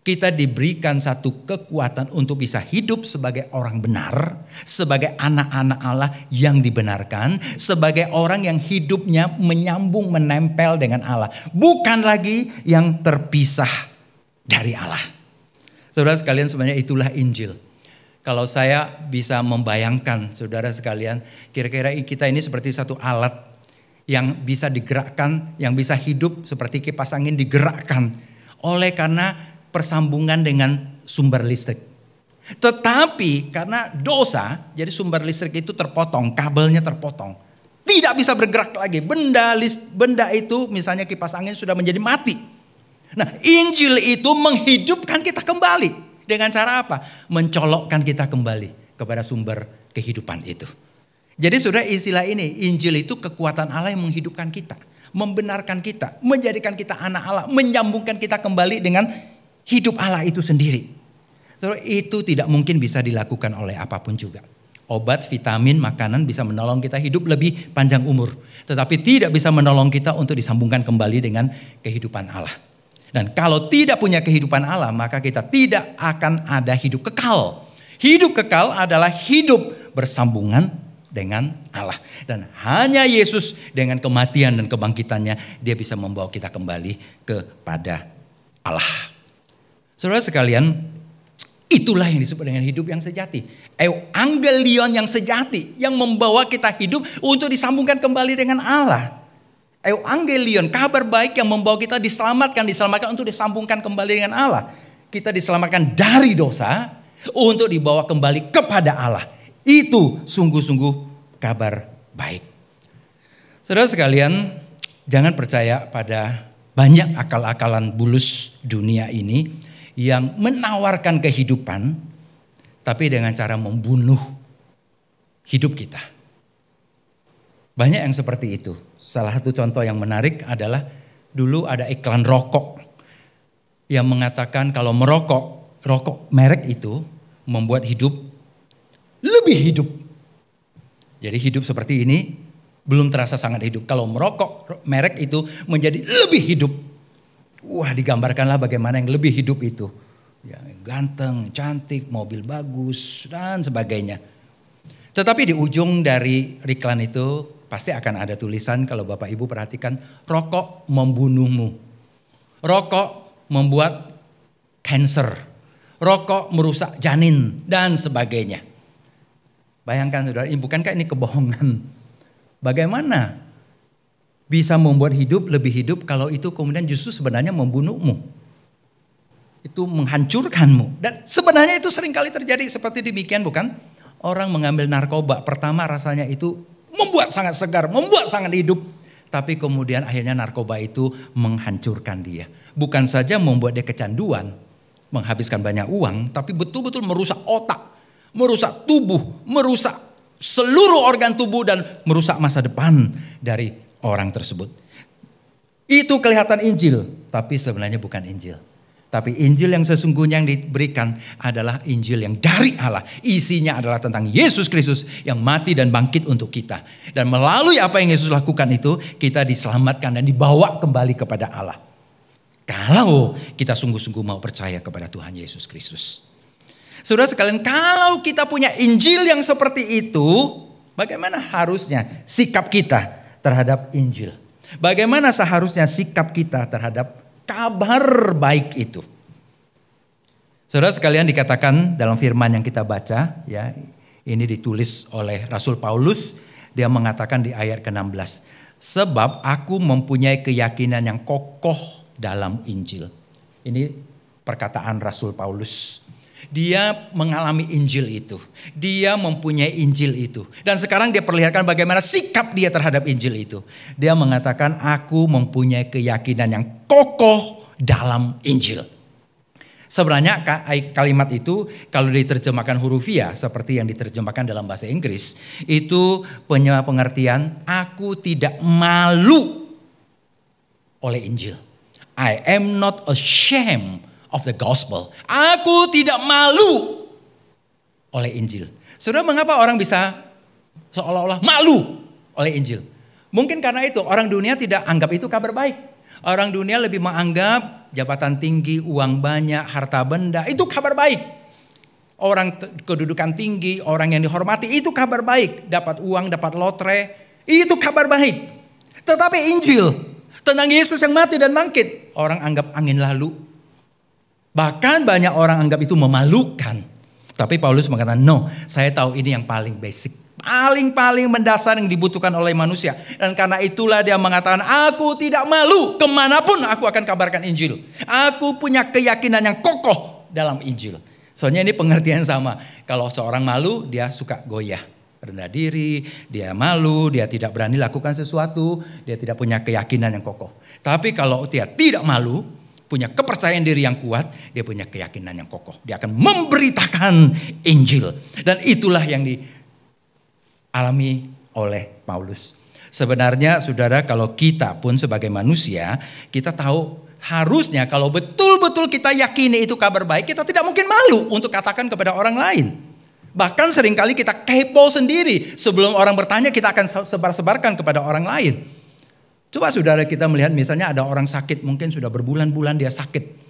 kita diberikan satu kekuatan untuk bisa hidup sebagai orang benar, sebagai anak-anak Allah yang dibenarkan, sebagai orang yang hidupnya menyambung, menempel dengan Allah. Bukan lagi yang terpisah dari Allah. Saudara sekalian, sebenarnya itulah Injil. Kalau saya bisa membayangkan, saudara sekalian, kira-kira kita ini seperti satu alat yang bisa digerakkan, yang bisa hidup seperti kipas angin digerakkan. Oleh karena persambungan dengan sumber listrik. Tetapi karena dosa, jadi sumber listrik itu terpotong, kabelnya terpotong. Tidak bisa bergerak lagi. Benda itu, misalnya kipas angin, sudah menjadi mati. Nah, Injil itu menghidupkan kita kembali. Dengan cara apa? Mencolokkan kita kembali kepada sumber kehidupan itu. Jadi sudah istilah ini, Injil itu kekuatan Allah yang menghidupkan kita. Membenarkan kita, menjadikan kita anak Allah, menyambungkan kita kembali dengan hidup Allah itu sendiri. So, itu tidak mungkin bisa dilakukan oleh apapun juga. Obat, vitamin, makanan bisa menolong kita hidup lebih panjang umur. Tetapi tidak bisa menolong kita untuk disambungkan kembali dengan kehidupan Allah. Dan kalau tidak punya kehidupan Allah, maka kita tidak akan ada hidup kekal. Hidup kekal adalah hidup bersambungan dengan Allah. Dan hanya Yesus dengan kematian dan kebangkitannya, dia bisa membawa kita kembali kepada Allah. Saudara sekalian, Itulah yang disebut dengan hidup yang sejati. Euangelion yang sejati. Yang membawa kita hidup untuk disambungkan kembali dengan Allah. Euangelion, kabar baik yang membawa kita diselamatkan untuk disambungkan kembali dengan Allah. Kita diselamatkan dari dosa untuk dibawa kembali kepada Allah. Itu sungguh-sungguh kabar baik. Saudara sekalian, jangan percaya pada banyak akal-akalan bulus dunia ini yang menawarkan kehidupan, tapi dengan cara membunuh hidup kita. Banyak yang seperti itu. Salah satu contoh yang menarik adalah dulu ada iklan rokok yang mengatakan kalau rokok merek itu membuat hidup lebih hidup. Jadi hidup seperti ini belum terasa sangat hidup. Kalau merokok merek itu menjadi lebih hidup. Wah, digambarkanlah bagaimana yang lebih hidup itu. Ya, ganteng, cantik, mobil bagus, dan sebagainya. Tetapi di ujung dari iklan itu pasti akan ada tulisan, kalau Bapak Ibu perhatikan, rokok membunuhmu. Rokok membuat kanker. Rokok merusak janin, dan sebagainya. Bayangkan saudara, bukankah ini kebohongan? Bagaimana bisa membuat hidup lebih hidup kalau itu kemudian justru sebenarnya membunuhmu. Itu menghancurkanmu. Dan sebenarnya itu seringkali terjadi seperti demikian, bukan? Orang mengambil narkoba, pertama rasanya itu membuat sangat segar, membuat sangat hidup. Tapi kemudian akhirnya narkoba itu menghancurkan dia. Bukan saja membuat dia kecanduan, menghabiskan banyak uang, tapi betul-betul merusak otak, merusak tubuh, merusak seluruh organ tubuh, dan merusak masa depan dari orang tersebut. Itu kelihatan Injil, tapi sebenarnya bukan Injil. Tapi Injil yang sesungguhnya yang diberikan adalah Injil yang dari Allah. Isinya adalah tentang Yesus Kristus yang mati dan bangkit untuk kita. Dan melalui apa yang Yesus lakukan itu, kita diselamatkan dan dibawa kembali kepada Allah. Kalau kita sungguh-sungguh mau percaya kepada Tuhan Yesus Kristus. Saudara sekalian, kalau kita punya Injil yang seperti itu, bagaimana harusnya sikap kita terhadap Injil? Bagaimana seharusnya sikap kita terhadap kabar baik itu? Saudara sekalian, dikatakan dalam firman yang kita baca, ya, ini ditulis oleh Rasul Paulus. Dia mengatakan di ayat ke-16, sebab aku mempunyai keyakinan yang kokoh dalam Injil. Ini perkataan Rasul Paulus. Dia mengalami Injil itu. Dia mempunyai Injil itu. Dan sekarang dia perlihatkan bagaimana sikap dia terhadap Injil itu. Dia mengatakan, aku mempunyai keyakinan yang kokoh dalam Injil. Sebenarnya kalimat itu kalau diterjemahkan hurufiah seperti yang diterjemahkan dalam bahasa Inggris, itu punya pengertian, aku tidak malu oleh Injil. I am not ashamed of the gospel. Aku tidak malu oleh Injil. Saudara, mengapa orang bisa seolah-olah malu oleh Injil? Mungkin karena itu orang dunia tidak anggap itu kabar baik. Orang dunia lebih menganggap jabatan tinggi, uang banyak, harta benda itu kabar baik. Orang kedudukan tinggi, orang yang dihormati itu kabar baik. Dapat uang, dapat lotre, itu kabar baik. Tetapi Injil tentang Yesus yang mati dan bangkit, orang anggap angin lalu. Bahkan banyak orang anggap itu memalukan. Tapi Paulus mengatakan, no, saya tahu ini yang paling basic. Paling mendasar yang dibutuhkan oleh manusia. Dan karena itulah dia mengatakan, aku tidak malu, kemanapun aku akan kabarkan Injil. Aku punya keyakinan yang kokoh dalam Injil. Soalnya ini pengertian sama. Kalau seorang malu, dia suka goyah, rendah diri, dia malu, dia tidak berani lakukan sesuatu, dia tidak punya keyakinan yang kokoh. Tapi kalau dia tidak malu, punya kepercayaan diri yang kuat, dia punya keyakinan yang kokoh. Dia akan memberitakan Injil. Dan itulah yang dialami oleh Paulus. Sebenarnya saudara, kalau kita pun sebagai manusia, kita tahu harusnya kalau betul-betul kita yakini itu kabar baik, kita tidak mungkin malu untuk katakan kepada orang lain. Bahkan seringkali kita kepo sendiri. Sebelum orang bertanya, kita akan sebar-sebarkan kepada orang lain. Coba saudara kita melihat misalnya ada orang sakit, mungkin sudah berbulan-bulan dia sakit.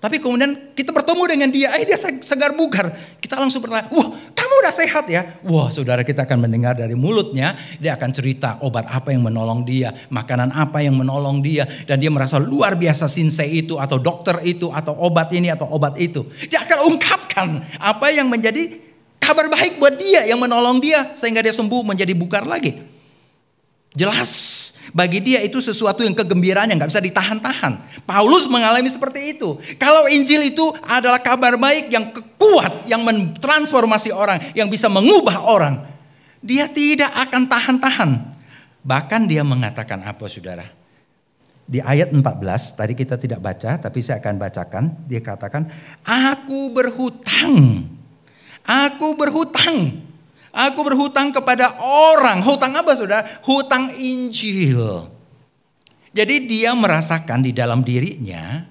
Tapi kemudian kita bertemu dengan dia, dia segar bugar. Kita langsung bertanya, wah kamu udah sehat ya? Wah saudara, kita akan mendengar dari mulutnya, dia akan cerita obat apa yang menolong dia, makanan apa yang menolong dia. Dan dia merasa luar biasa sinsei itu, atau dokter itu, atau obat ini, atau obat itu. Dia akan ungkapkan mengatakan apa yang menjadi kabar baik buat dia, yang menolong dia sehingga dia sembuh menjadi bugar lagi. Jelas bagi dia itu sesuatu yang kegembiraan yang gak bisa ditahan-tahan. Paulus mengalami seperti itu. Kalau Injil itu adalah kabar baik yang kuat, yang mentransformasi orang, yang bisa mengubah orang, dia tidak akan tahan-tahan. Bahkan dia mengatakan apa, saudara? Di ayat 14, tadi kita tidak baca, tapi saya akan bacakan. Dia katakan, aku berhutang. Aku berhutang kepada orang. Hutang apa, saudara? Hutang Injil. Jadi dia merasakan di dalam dirinya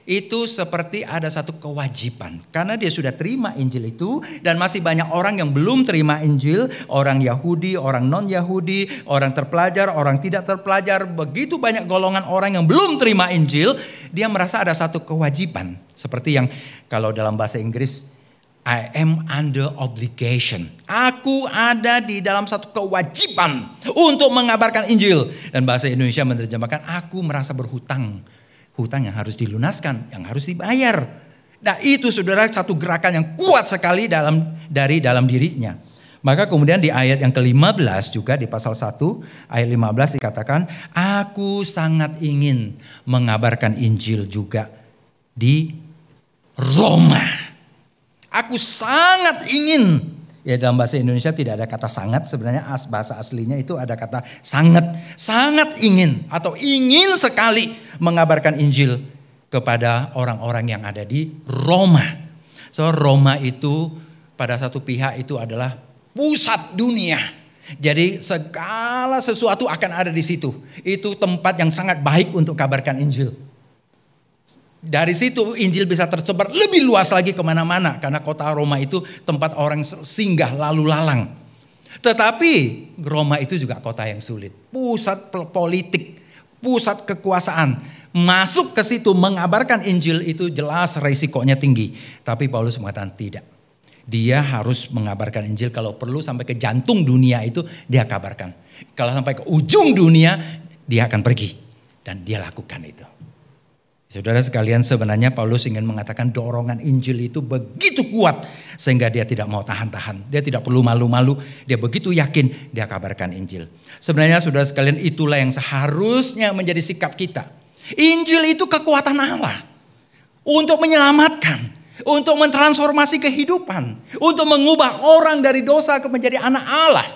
itu seperti ada satu kewajiban. Karena dia sudah terima Injil itu. Dan masih banyak orang yang belum terima Injil. Orang Yahudi, orang non-Yahudi, orang terpelajar, orang tidak terpelajar. Begitu banyak golongan orang yang belum terima Injil. Dia merasa ada satu kewajiban. Seperti yang kalau dalam bahasa Inggris, I am under obligation. Aku ada di dalam satu kewajiban untuk mengabarkan Injil. Dan bahasa Indonesia menerjemahkan, aku merasa berhutang. Hutang yang harus dilunaskan, yang harus dibayar. Nah itu, saudara, satu gerakan yang kuat sekali dari dalam dirinya. Maka kemudian di ayat yang ke-15 juga di pasal 1 ayat 15 dikatakan, aku sangat ingin mengabarkan Injil juga di Roma. Aku sangat ingin. Ya dalam bahasa Indonesia tidak ada kata sangat. Sebenarnya bahasa aslinya itu ada kata sangat. Sangat ingin atau ingin sekali mengabarkan Injil kepada orang-orang yang ada di Roma. So Roma itu pada satu pihak itu adalah pusat dunia. Jadi segala sesuatu akan ada di situ. Itu tempat yang sangat baik untuk kabarkan Injil. Dari situ Injil bisa tersebar lebih luas lagi kemana-mana. Karena kota Roma itu tempat orang singgah lalu lalang. Tetapi Roma itu juga kota yang sulit. Pusat politik, pusat kekuasaan. Masuk ke situ mengabarkan Injil itu jelas resikonya tinggi. Tapi Paulus mengatakan tidak. Dia harus mengabarkan Injil, kalau perlu sampai ke jantung dunia itu dia kabarkan. Kalau sampai ke ujung dunia dia akan pergi. Dan dia lakukan itu. Saudara sekalian, sebenarnya Paulus ingin mengatakan dorongan Injil itu begitu kuat sehingga dia tidak mau tahan-tahan. Dia tidak perlu malu-malu, dia begitu yakin dia kabarkan Injil. Sebenarnya saudara sekalian, itulah yang seharusnya menjadi sikap kita. Injil itu kekuatan Allah untuk menyelamatkan, untuk mentransformasi kehidupan, untuk mengubah orang dari dosa menjadi anak Allah.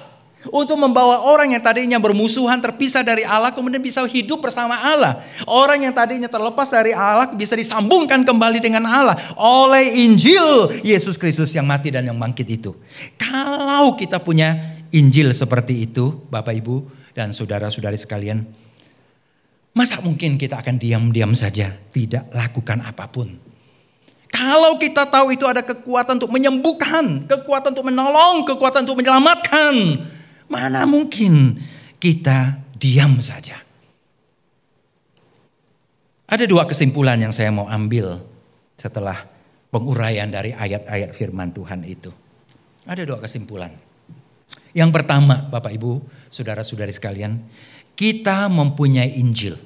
Untuk membawa orang yang tadinya bermusuhan, terpisah dari Allah, kemudian bisa hidup bersama Allah. Orang yang tadinya terlepas dari Allah bisa disambungkan kembali dengan Allah oleh Injil Yesus Kristus yang mati dan yang bangkit itu. Kalau kita punya Injil seperti itu, Bapak Ibu dan saudara-saudari sekalian, masa mungkin kita akan diam-diam saja tidak lakukan apapun? Kalau kita tahu itu ada kekuatan untuk menyembuhkan, kekuatan untuk menolong, kekuatan untuk menyelamatkan, mana mungkin kita diam saja? Ada dua kesimpulan yang saya mau ambil setelah penguraian dari ayat-ayat firman Tuhan itu. Ada dua kesimpulan. Yang pertama, Bapak Ibu, saudara-saudari sekalian, kita mempunyai Injil.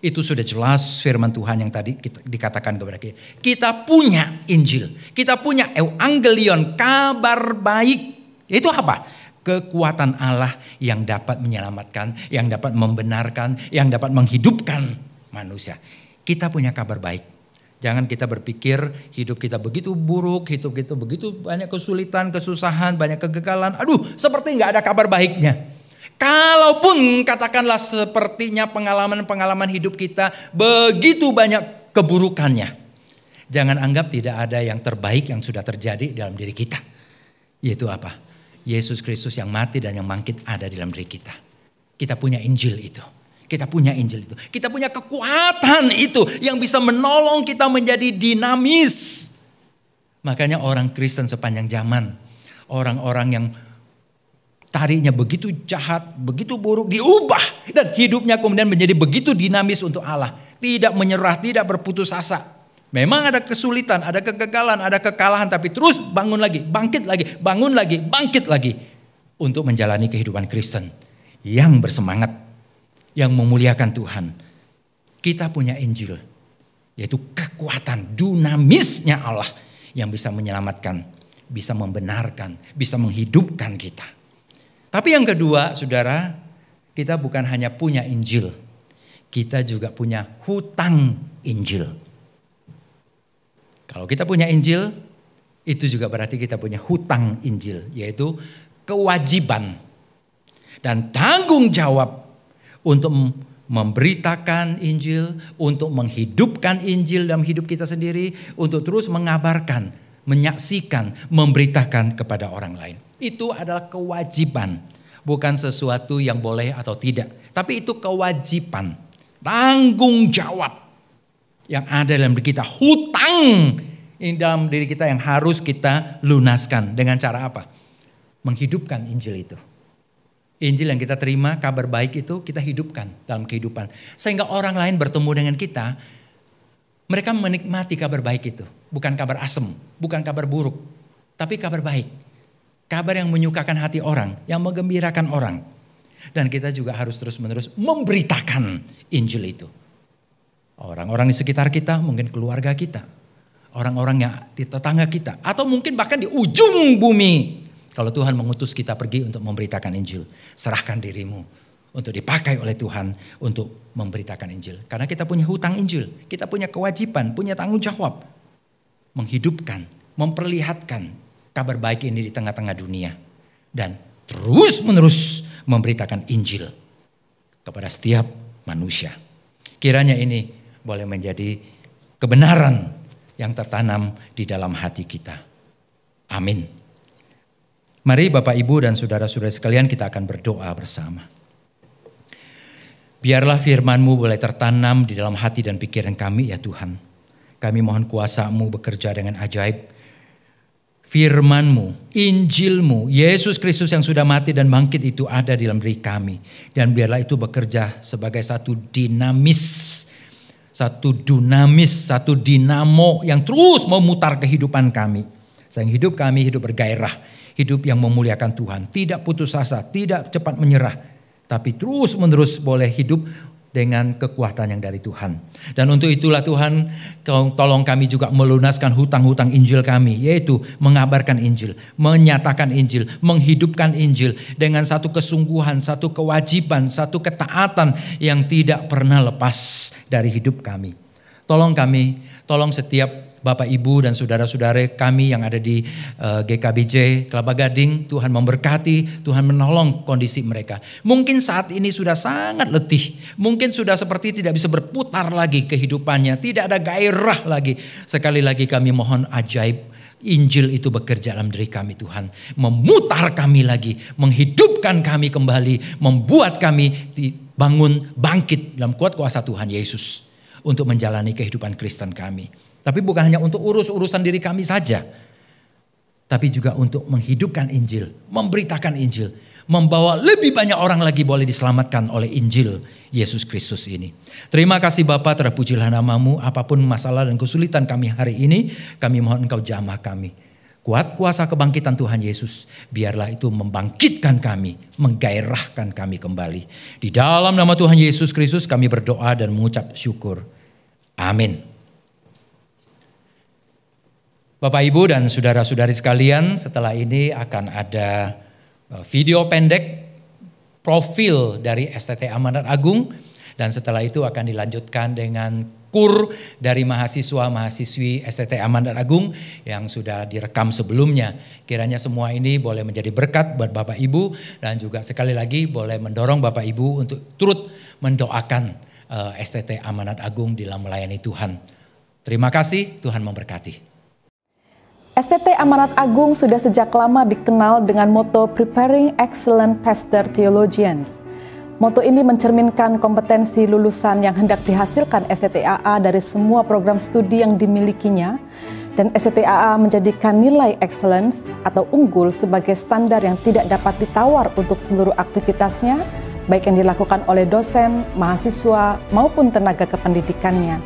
Itu sudah jelas firman Tuhan yang tadi dikatakan kepada kita. Kita punya Injil. Kita punya evangelion, kabar baik. Itu apa? Kekuatan Allah yang dapat menyelamatkan, yang dapat membenarkan, yang dapat menghidupkan manusia. Kita punya kabar baik. Jangan kita berpikir hidup kita begitu buruk, hidup kita begitu banyak kesulitan, kesusahan, banyak kegagalan. Aduh, seperti nggak ada kabar baiknya. Kalaupun katakanlah sepertinya pengalaman-pengalaman hidup kita begitu banyak keburukannya. Jangan anggap tidak ada yang terbaik yang sudah terjadi dalam diri kita. Yaitu apa? Yesus Kristus yang mati dan yang bangkit ada di dalam diri kita. Kita punya Injil itu. Kita punya Injil itu. Kita punya kekuatan itu yang bisa menolong kita menjadi dinamis. Makanya orang Kristen sepanjang zaman, orang-orang yang tadinya begitu jahat, begitu buruk, diubah. Dan hidupnya kemudian menjadi begitu dinamis untuk Allah. Tidak menyerah, tidak berputus asa. Memang ada kesulitan, ada kegagalan, ada kekalahan, tapi terus bangun lagi, bangkit lagi, bangun lagi, bangkit lagi. Untuk menjalani kehidupan Kristen yang bersemangat, yang memuliakan Tuhan. Kita punya Injil, yaitu kekuatan dunamisnya Allah yang bisa menyelamatkan, bisa membenarkan, bisa menghidupkan kita. Tapi yang kedua, saudara, kita bukan hanya punya Injil, kita juga punya hutang Injil. Kalau kita punya Injil, itu juga berarti kita punya hutang Injil, yaitu kewajiban dan tanggung jawab untuk memberitakan Injil, untuk menghidupkan Injil dalam hidup kita sendiri, untuk terus mengabarkan, menyaksikan, memberitakan kepada orang lain. Itu adalah kewajiban, bukan sesuatu yang boleh atau tidak, tapi itu kewajiban, tanggung jawab yang ada dalam diri kita, hutang ini dalam diri kita yang harus kita lunaskan. Dengan cara apa? Menghidupkan Injil itu. Injil yang kita terima, kabar baik itu kita hidupkan dalam kehidupan. Sehingga orang lain bertemu dengan kita, mereka menikmati kabar baik itu. Bukan kabar asem, bukan kabar buruk, tapi kabar baik. Kabar yang menyukakan hati orang, yang menggembirakan orang. Dan kita juga harus terus-menerus memberitakan Injil itu. Orang-orang di sekitar kita, mungkin keluarga kita, orang-orang yang di tetangga kita, atau mungkin bahkan di ujung bumi. Kalau Tuhan mengutus kita pergi untuk memberitakan Injil, serahkan dirimu untuk dipakai oleh Tuhan untuk memberitakan Injil. Karena kita punya hutang Injil, kita punya kewajiban, punya tanggung jawab. Menghidupkan, memperlihatkan kabar baik ini di tengah-tengah dunia. Dan terus-menerus memberitakan Injil kepada setiap manusia. Kiranya ini boleh menjadi kebenaran yang tertanam di dalam hati kita. Amin. Mari Bapak, Ibu, dan saudara-saudara sekalian, kita akan berdoa bersama. Biarlah firman-Mu boleh tertanam di dalam hati dan pikiran kami ya Tuhan. Kami mohon kuasa-Mu bekerja dengan ajaib. Firman-Mu, Injil-Mu, Yesus Kristus yang sudah mati dan bangkit itu ada di dalam diri kami. Dan biarlah itu bekerja sebagai satu satu dinamo yang terus memutar kehidupan kami. Sehingga hidup kami hidup bergairah. Hidup yang memuliakan Tuhan. Tidak putus asa, tidak cepat menyerah. Tapi terus menerus boleh hidup dengan kekuatan yang dari Tuhan. Dan untuk itulah Tuhan, tolong kami juga melunaskan hutang-hutang Injil kami. Yaitu mengabarkan Injil, menyatakan Injil, menghidupkan Injil. Dengan satu kesungguhan, satu kewajiban, satu ketaatan yang tidak pernah lepas dari hidup kami. Tolong kami, tolong setiap Bapak, Ibu, dan saudara-saudara kami yang ada di GKBJ, Kelapa Gading, Tuhan memberkati, Tuhan menolong kondisi mereka. Mungkin saat ini sudah sangat letih, mungkin sudah seperti tidak bisa berputar lagi kehidupannya, tidak ada gairah lagi. Sekali lagi kami mohon ajaib, Injil itu bekerja dalam diri kami Tuhan. Memutar kami lagi, menghidupkan kami kembali, membuat kami dibangun, bangkit dalam kuat kuasa Tuhan Yesus. Untuk menjalani kehidupan Kristen kami. Tapi bukan hanya untuk urusan diri kami saja. Tapi juga untuk menghidupkan Injil. Memberitakan Injil. Membawa lebih banyak orang lagi boleh diselamatkan oleh Injil Yesus Kristus ini. Terima kasih Bapa, terpujilah nama-Mu. Apapun masalah dan kesulitan kami hari ini, kami mohon Engkau jamah kami. Kuat kuasa kebangkitan Tuhan Yesus. Biarlah itu membangkitkan kami. Menggairahkan kami kembali. Di dalam nama Tuhan Yesus Kristus kami berdoa dan mengucap syukur. Amin. Bapak, Ibu, dan saudara-saudari sekalian, setelah ini akan ada video pendek profil dari STT Amanat Agung. Dan setelah itu akan dilanjutkan dengan kur dari mahasiswa-mahasiswi STT Amanat Agung yang sudah direkam sebelumnya. Kiranya semua ini boleh menjadi berkat buat Bapak Ibu. Dan juga sekali lagi boleh mendorong Bapak Ibu untuk turut mendoakan STT Amanat Agung dalam melayani Tuhan. Terima kasih, Tuhan memberkati. STT Amanat Agung sudah sejak lama dikenal dengan moto Preparing Excellent Pastor Theologians. Moto ini mencerminkan kompetensi lulusan yang hendak dihasilkan STT-AA dari semua program studi yang dimilikinya, dan STT-AA menjadikan nilai excellence atau unggul sebagai standar yang tidak dapat ditawar untuk seluruh aktivitasnya, baik yang dilakukan oleh dosen, mahasiswa, maupun tenaga kependidikannya.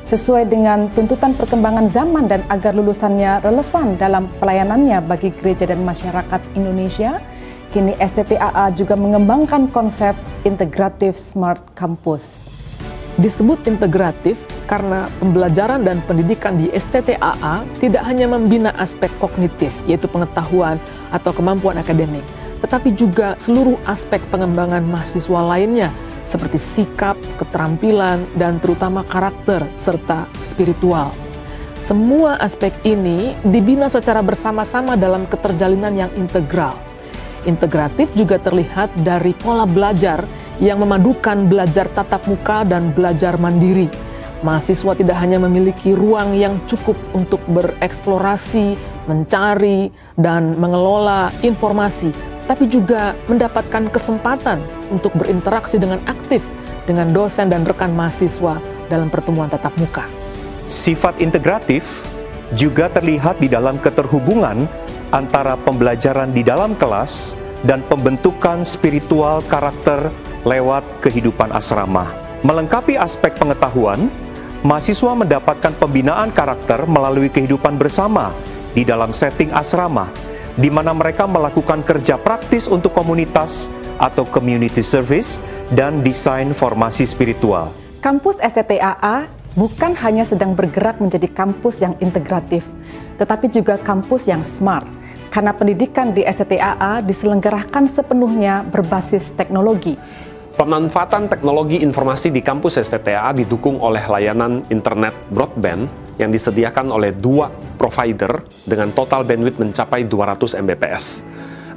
Sesuai dengan tuntutan perkembangan zaman dan agar lulusannya relevan dalam pelayanannya bagi gereja dan masyarakat Indonesia, kini STT-AA juga mengembangkan konsep Integrative Smart Campus. Disebut integratif karena pembelajaran dan pendidikan di STTAA tidak hanya membina aspek kognitif, yaitu pengetahuan atau kemampuan akademik, tetapi juga seluruh aspek pengembangan mahasiswa lainnya, seperti sikap, keterampilan, dan terutama karakter, serta spiritual. Semua aspek ini dibina secara bersama-sama dalam keterjalinan yang integral. Integratif juga terlihat dari pola belajar yang memadukan belajar tatap muka dan belajar mandiri. Mahasiswa tidak hanya memiliki ruang yang cukup untuk bereksplorasi, mencari, dan mengelola informasi, tapi juga mendapatkan kesempatan untuk berinteraksi dengan aktif dengan dosen dan rekan mahasiswa dalam pertemuan tatap muka. Sifat integratif juga terlihat di dalam keterhubungan antara pembelajaran di dalam kelas dan pembentukan spiritual karakter lewat kehidupan asrama. Melengkapi aspek pengetahuan, mahasiswa mendapatkan pembinaan karakter melalui kehidupan bersama di dalam setting asrama, di mana mereka melakukan kerja praktis untuk komunitas atau community service dan desain formasi spiritual. Kampus STTAA bukan hanya sedang bergerak menjadi kampus yang integratif, tetapi juga kampus yang smart, karena pendidikan di STTAA diselenggarakan sepenuhnya berbasis teknologi. Pemanfaatan teknologi informasi di kampus STTAA didukung oleh layanan internet broadband yang disediakan oleh 2 provider dengan total bandwidth mencapai 200 Mbps.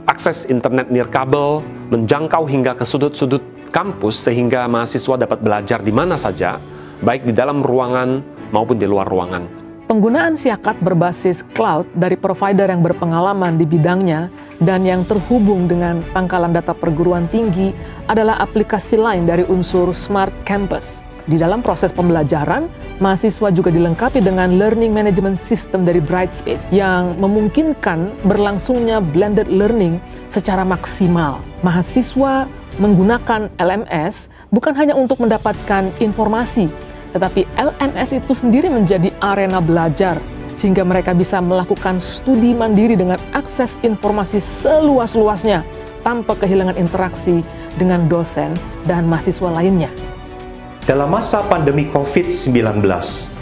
Akses internet nirkabel menjangkau hingga ke sudut-sudut kampus sehingga mahasiswa dapat belajar di mana saja, baik di dalam ruangan maupun di luar ruangan. Penggunaan SIAKAT berbasis cloud dari provider yang berpengalaman di bidangnya dan yang terhubung dengan pangkalan data perguruan tinggi adalah aplikasi lain dari unsur Smart Campus. Di dalam proses pembelajaran, mahasiswa juga dilengkapi dengan Learning Management System dari Brightspace yang memungkinkan berlangsungnya blended learning secara maksimal. Mahasiswa menggunakan LMS bukan hanya untuk mendapatkan informasi, tetapi LMS itu sendiri menjadi arena belajar, sehingga mereka bisa melakukan studi mandiri dengan akses informasi seluas-luasnya, tanpa kehilangan interaksi dengan dosen dan mahasiswa lainnya. Dalam masa pandemi COVID-19,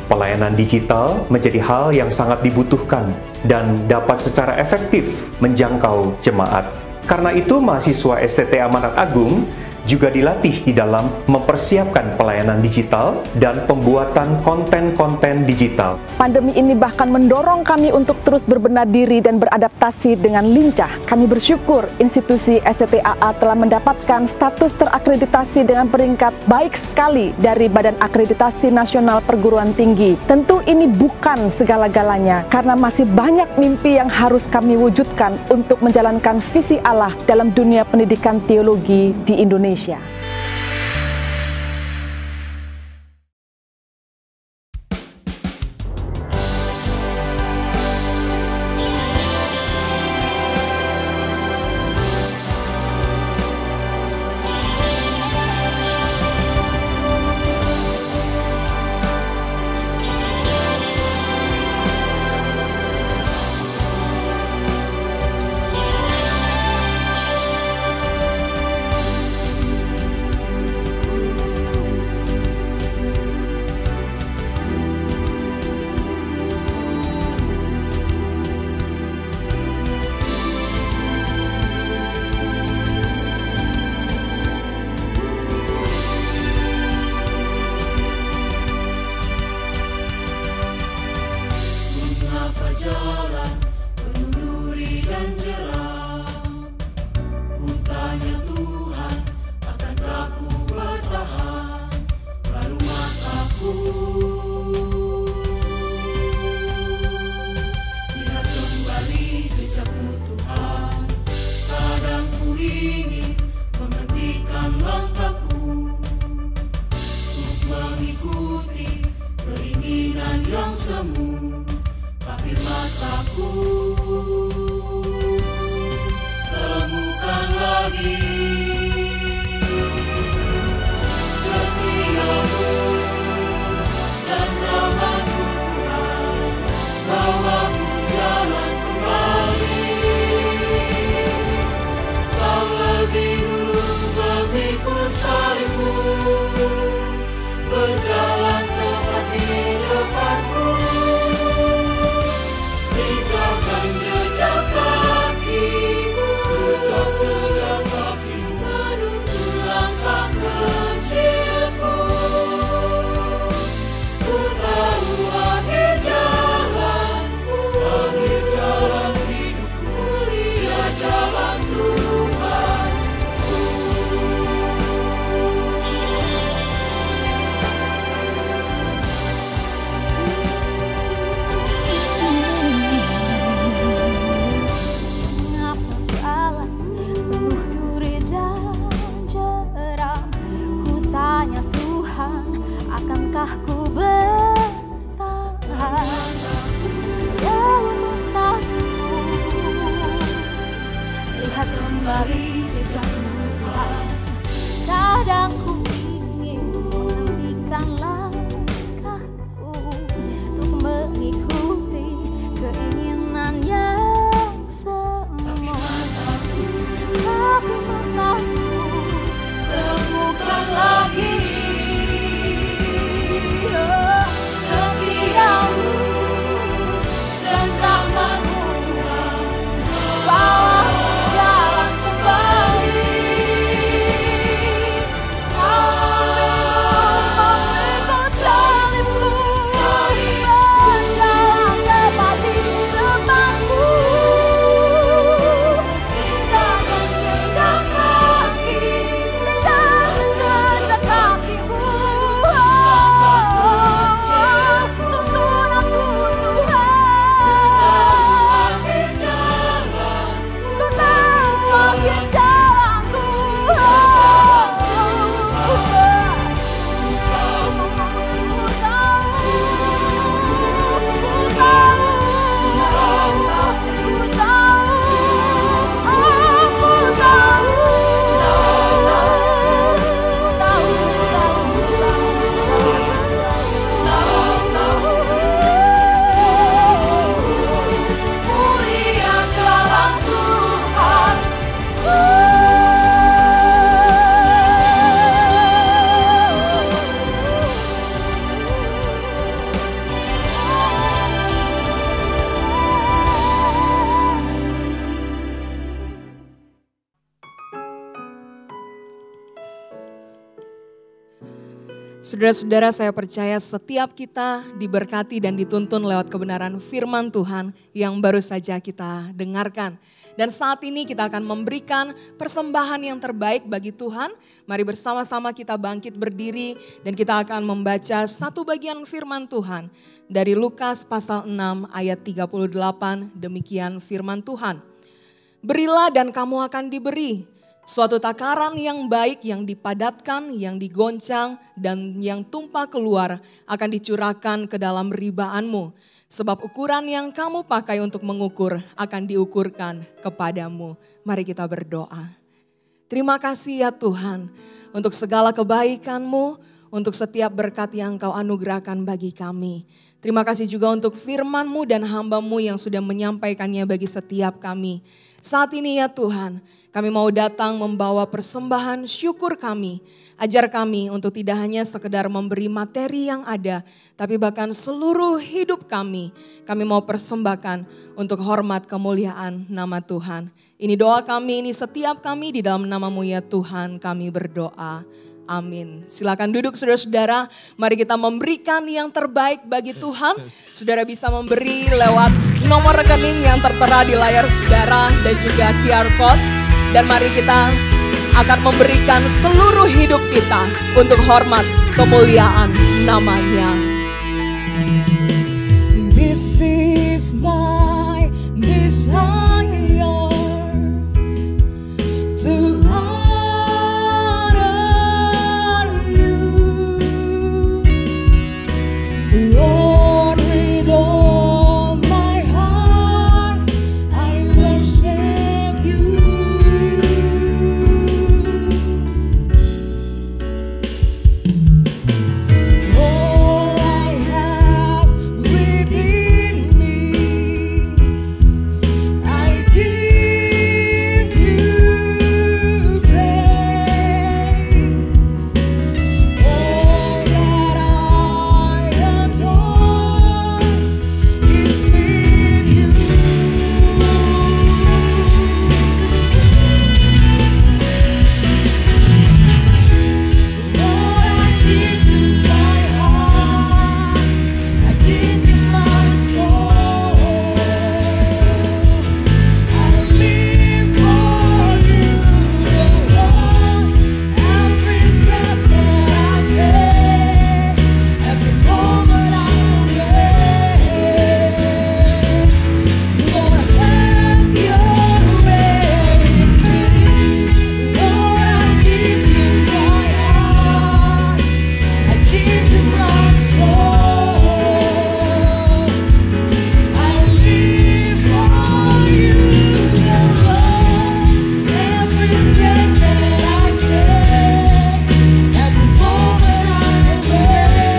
pelayanan digital menjadi hal yang sangat dibutuhkan dan dapat secara efektif menjangkau jemaat. Karena itu, mahasiswa STT Amanat Agung juga dilatih di dalam mempersiapkan pelayanan digital dan pembuatan konten-konten digital. Pandemi ini bahkan mendorong kami untuk terus berbenah diri dan beradaptasi dengan lincah. Kami bersyukur institusi STTAA telah mendapatkan status terakreditasi dengan peringkat baik sekali dari Badan Akreditasi Nasional Perguruan Tinggi. Tentu ini bukan segala-galanya, karena masih banyak mimpi yang harus kami wujudkan untuk menjalankan visi Allah dalam dunia pendidikan teologi di Indonesia. Berjalan tepat di Saudara-saudara, saya percaya setiap kita diberkati dan dituntun lewat kebenaran firman Tuhan yang baru saja kita dengarkan. Dan saat ini kita akan memberikan persembahan yang terbaik bagi Tuhan. Mari bersama-sama kita bangkit berdiri dan kita akan membaca satu bagian firman Tuhan dari Lukas pasal 6 ayat 38. Demikian firman Tuhan. Berilah dan kamu akan diberi. Suatu takaran yang baik, yang dipadatkan, yang digoncang, dan yang tumpah keluar akan dicurahkan ke dalam ribaanmu. Sebab ukuran yang kamu pakai untuk mengukur akan diukurkan kepadamu. Mari kita berdoa. Terima kasih ya Tuhan untuk segala kebaikan-Mu, untuk setiap berkat yang Kau anugerahkan bagi kami. Terima kasih juga untuk firman-Mu dan hamba-Mu yang sudah menyampaikannya bagi setiap kami. Saat ini ya Tuhan, kami mau datang membawa persembahan syukur kami. Ajar kami untuk tidak hanya sekedar memberi materi yang ada, tapi bahkan seluruh hidup kami mau persembahkan untuk hormat kemuliaan nama Tuhan. Ini doa kami, ini setiap kami di dalam nama-Mu ya Tuhan kami berdoa. Amin. Silakan duduk saudara-saudara. Mari kita memberikan yang terbaik bagi Tuhan. Saudara bisa memberi lewat nomor rekening yang tertera di layar saudara dan juga QR code. Dan mari kita akan memberikan seluruh hidup kita untuk hormat kemuliaan nama-Nya. This is my desire to Lord, with all my heart, I worship You. All I have within me, I give You praise. All that I adore is in You. Lord, I give You my heart, I give You my soul. I live for You, Lord. Every breath that I take, every moment I awake, Lord, have Your way in me. Lord, I give You my heart, I give You my soul. I live for You, Lord. Every breath that I take, every moment I awake,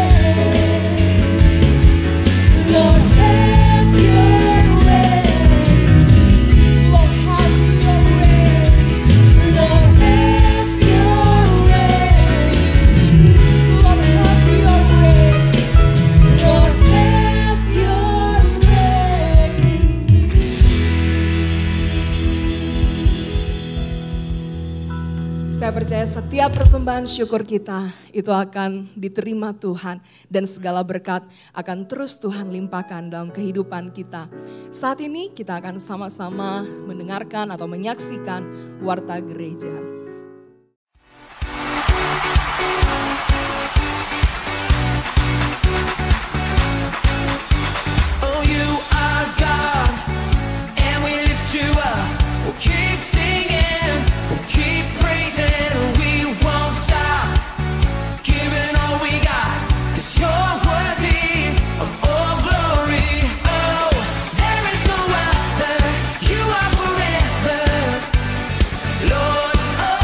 Lord, have Your way in me. Lord, have Your way. Lord, have Your way in me. Lord, have Your way. Lord, have Your way in me. Saya percaya setiap persembahan syukur kita itu akan diterima Tuhan. Dan segala berkat akan terus Tuhan limpahkan dalam kehidupan kita. Saat ini kita akan sama-sama mendengarkan atau menyaksikan Warta Gereja. Oh, You are God, and we lift You up. We'll keep singing, we'll keep praising, we won't stop giving all we got, 'cause You're worthy of all glory. Oh, there is no other, You are forever, Lord. Oh,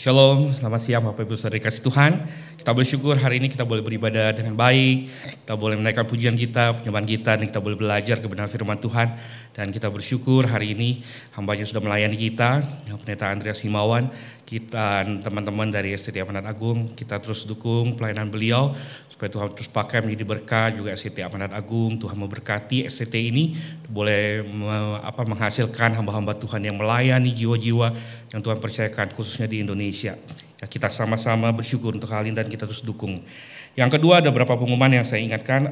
Shalom, selamat siang Bapak Ibu Saudara kasih Tuhan. Kita bersyukur hari ini kita boleh beribadah dengan baik. Kita boleh menaikkan pujian kita, penyembahan kita, dan kita boleh belajar kebenaran firman Tuhan. Dan kita bersyukur hari ini hambanya sudah melayani kita, Pendeta Andreas Himawan, kita teman-teman dari STT Amanat Agung, kita terus dukung pelayanan beliau supaya Tuhan terus pakai menjadi berkat juga STT Amanat Agung. Tuhan memberkati STT ini boleh menghasilkan hamba-hamba Tuhan yang melayani jiwa-jiwa yang Tuhan percayakan khususnya di Indonesia. Ya, kita sama-sama bersyukur untuk hal ini dan kita terus dukung. Yang kedua ada beberapa pengumuman yang saya ingatkan.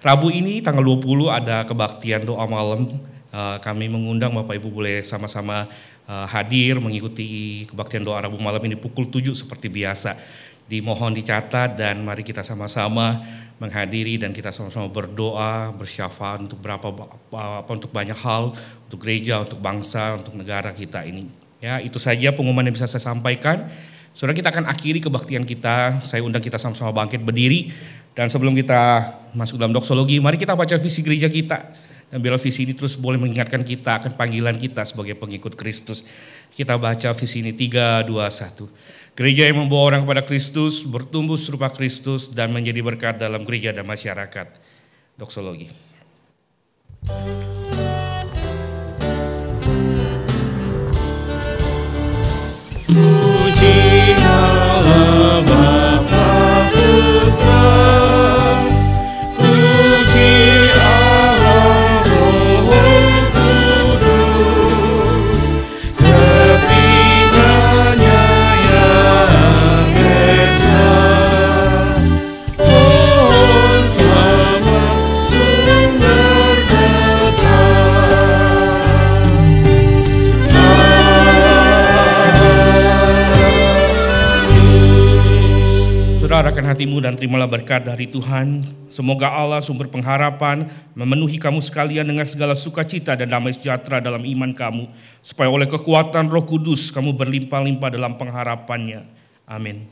Rabu ini tanggal 20 ada kebaktian doa malam. Kami mengundang Bapak Ibu boleh sama-sama hadir mengikuti kebaktian doa Rabu malam ini pukul 7 seperti biasa. Dimohon dicatat dan mari kita sama-sama menghadiri dan kita sama-sama berdoa, bersyafaat untuk untuk banyak hal, untuk gereja, untuk bangsa, untuk negara kita ini. Ya, itu saja pengumuman yang bisa saya sampaikan. Saudara, kita akan akhiri kebaktian kita. Saya undang kita sama-sama bangkit berdiri. Dan sebelum kita masuk dalam doksologi, mari kita baca visi gereja kita. Dan biar visi ini terus boleh mengingatkan kita akan panggilan kita sebagai pengikut Kristus. Kita baca visi ini 3, 2, 1. Gereja yang membawa orang kepada Kristus, bertumbuh serupa Kristus, dan menjadi berkat dalam gereja dan masyarakat. Doksologi. Puji Allah Bapa Putra, puji Allah Roh Kudus, kepingannya yang esa, pohon selamat sumber Arahkan hatimu dan terimalah berkat dari Tuhan. Semoga Allah sumber pengharapan memenuhi kamu sekalian dengan segala sukacita dan damai sejahtera dalam iman kamu, supaya oleh kekuatan Roh Kudus kamu berlimpah-limpah dalam pengharapannya. Amin.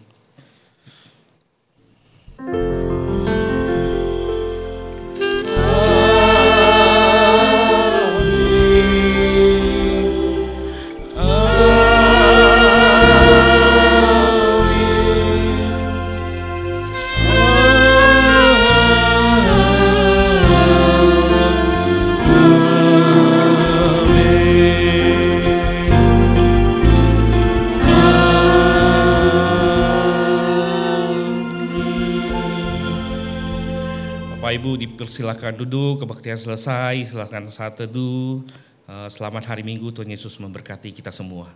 Ibu dipersilakan duduk, kebaktian selesai, silakan saat teduh. Selamat hari Minggu, Tuhan Yesus memberkati kita semua.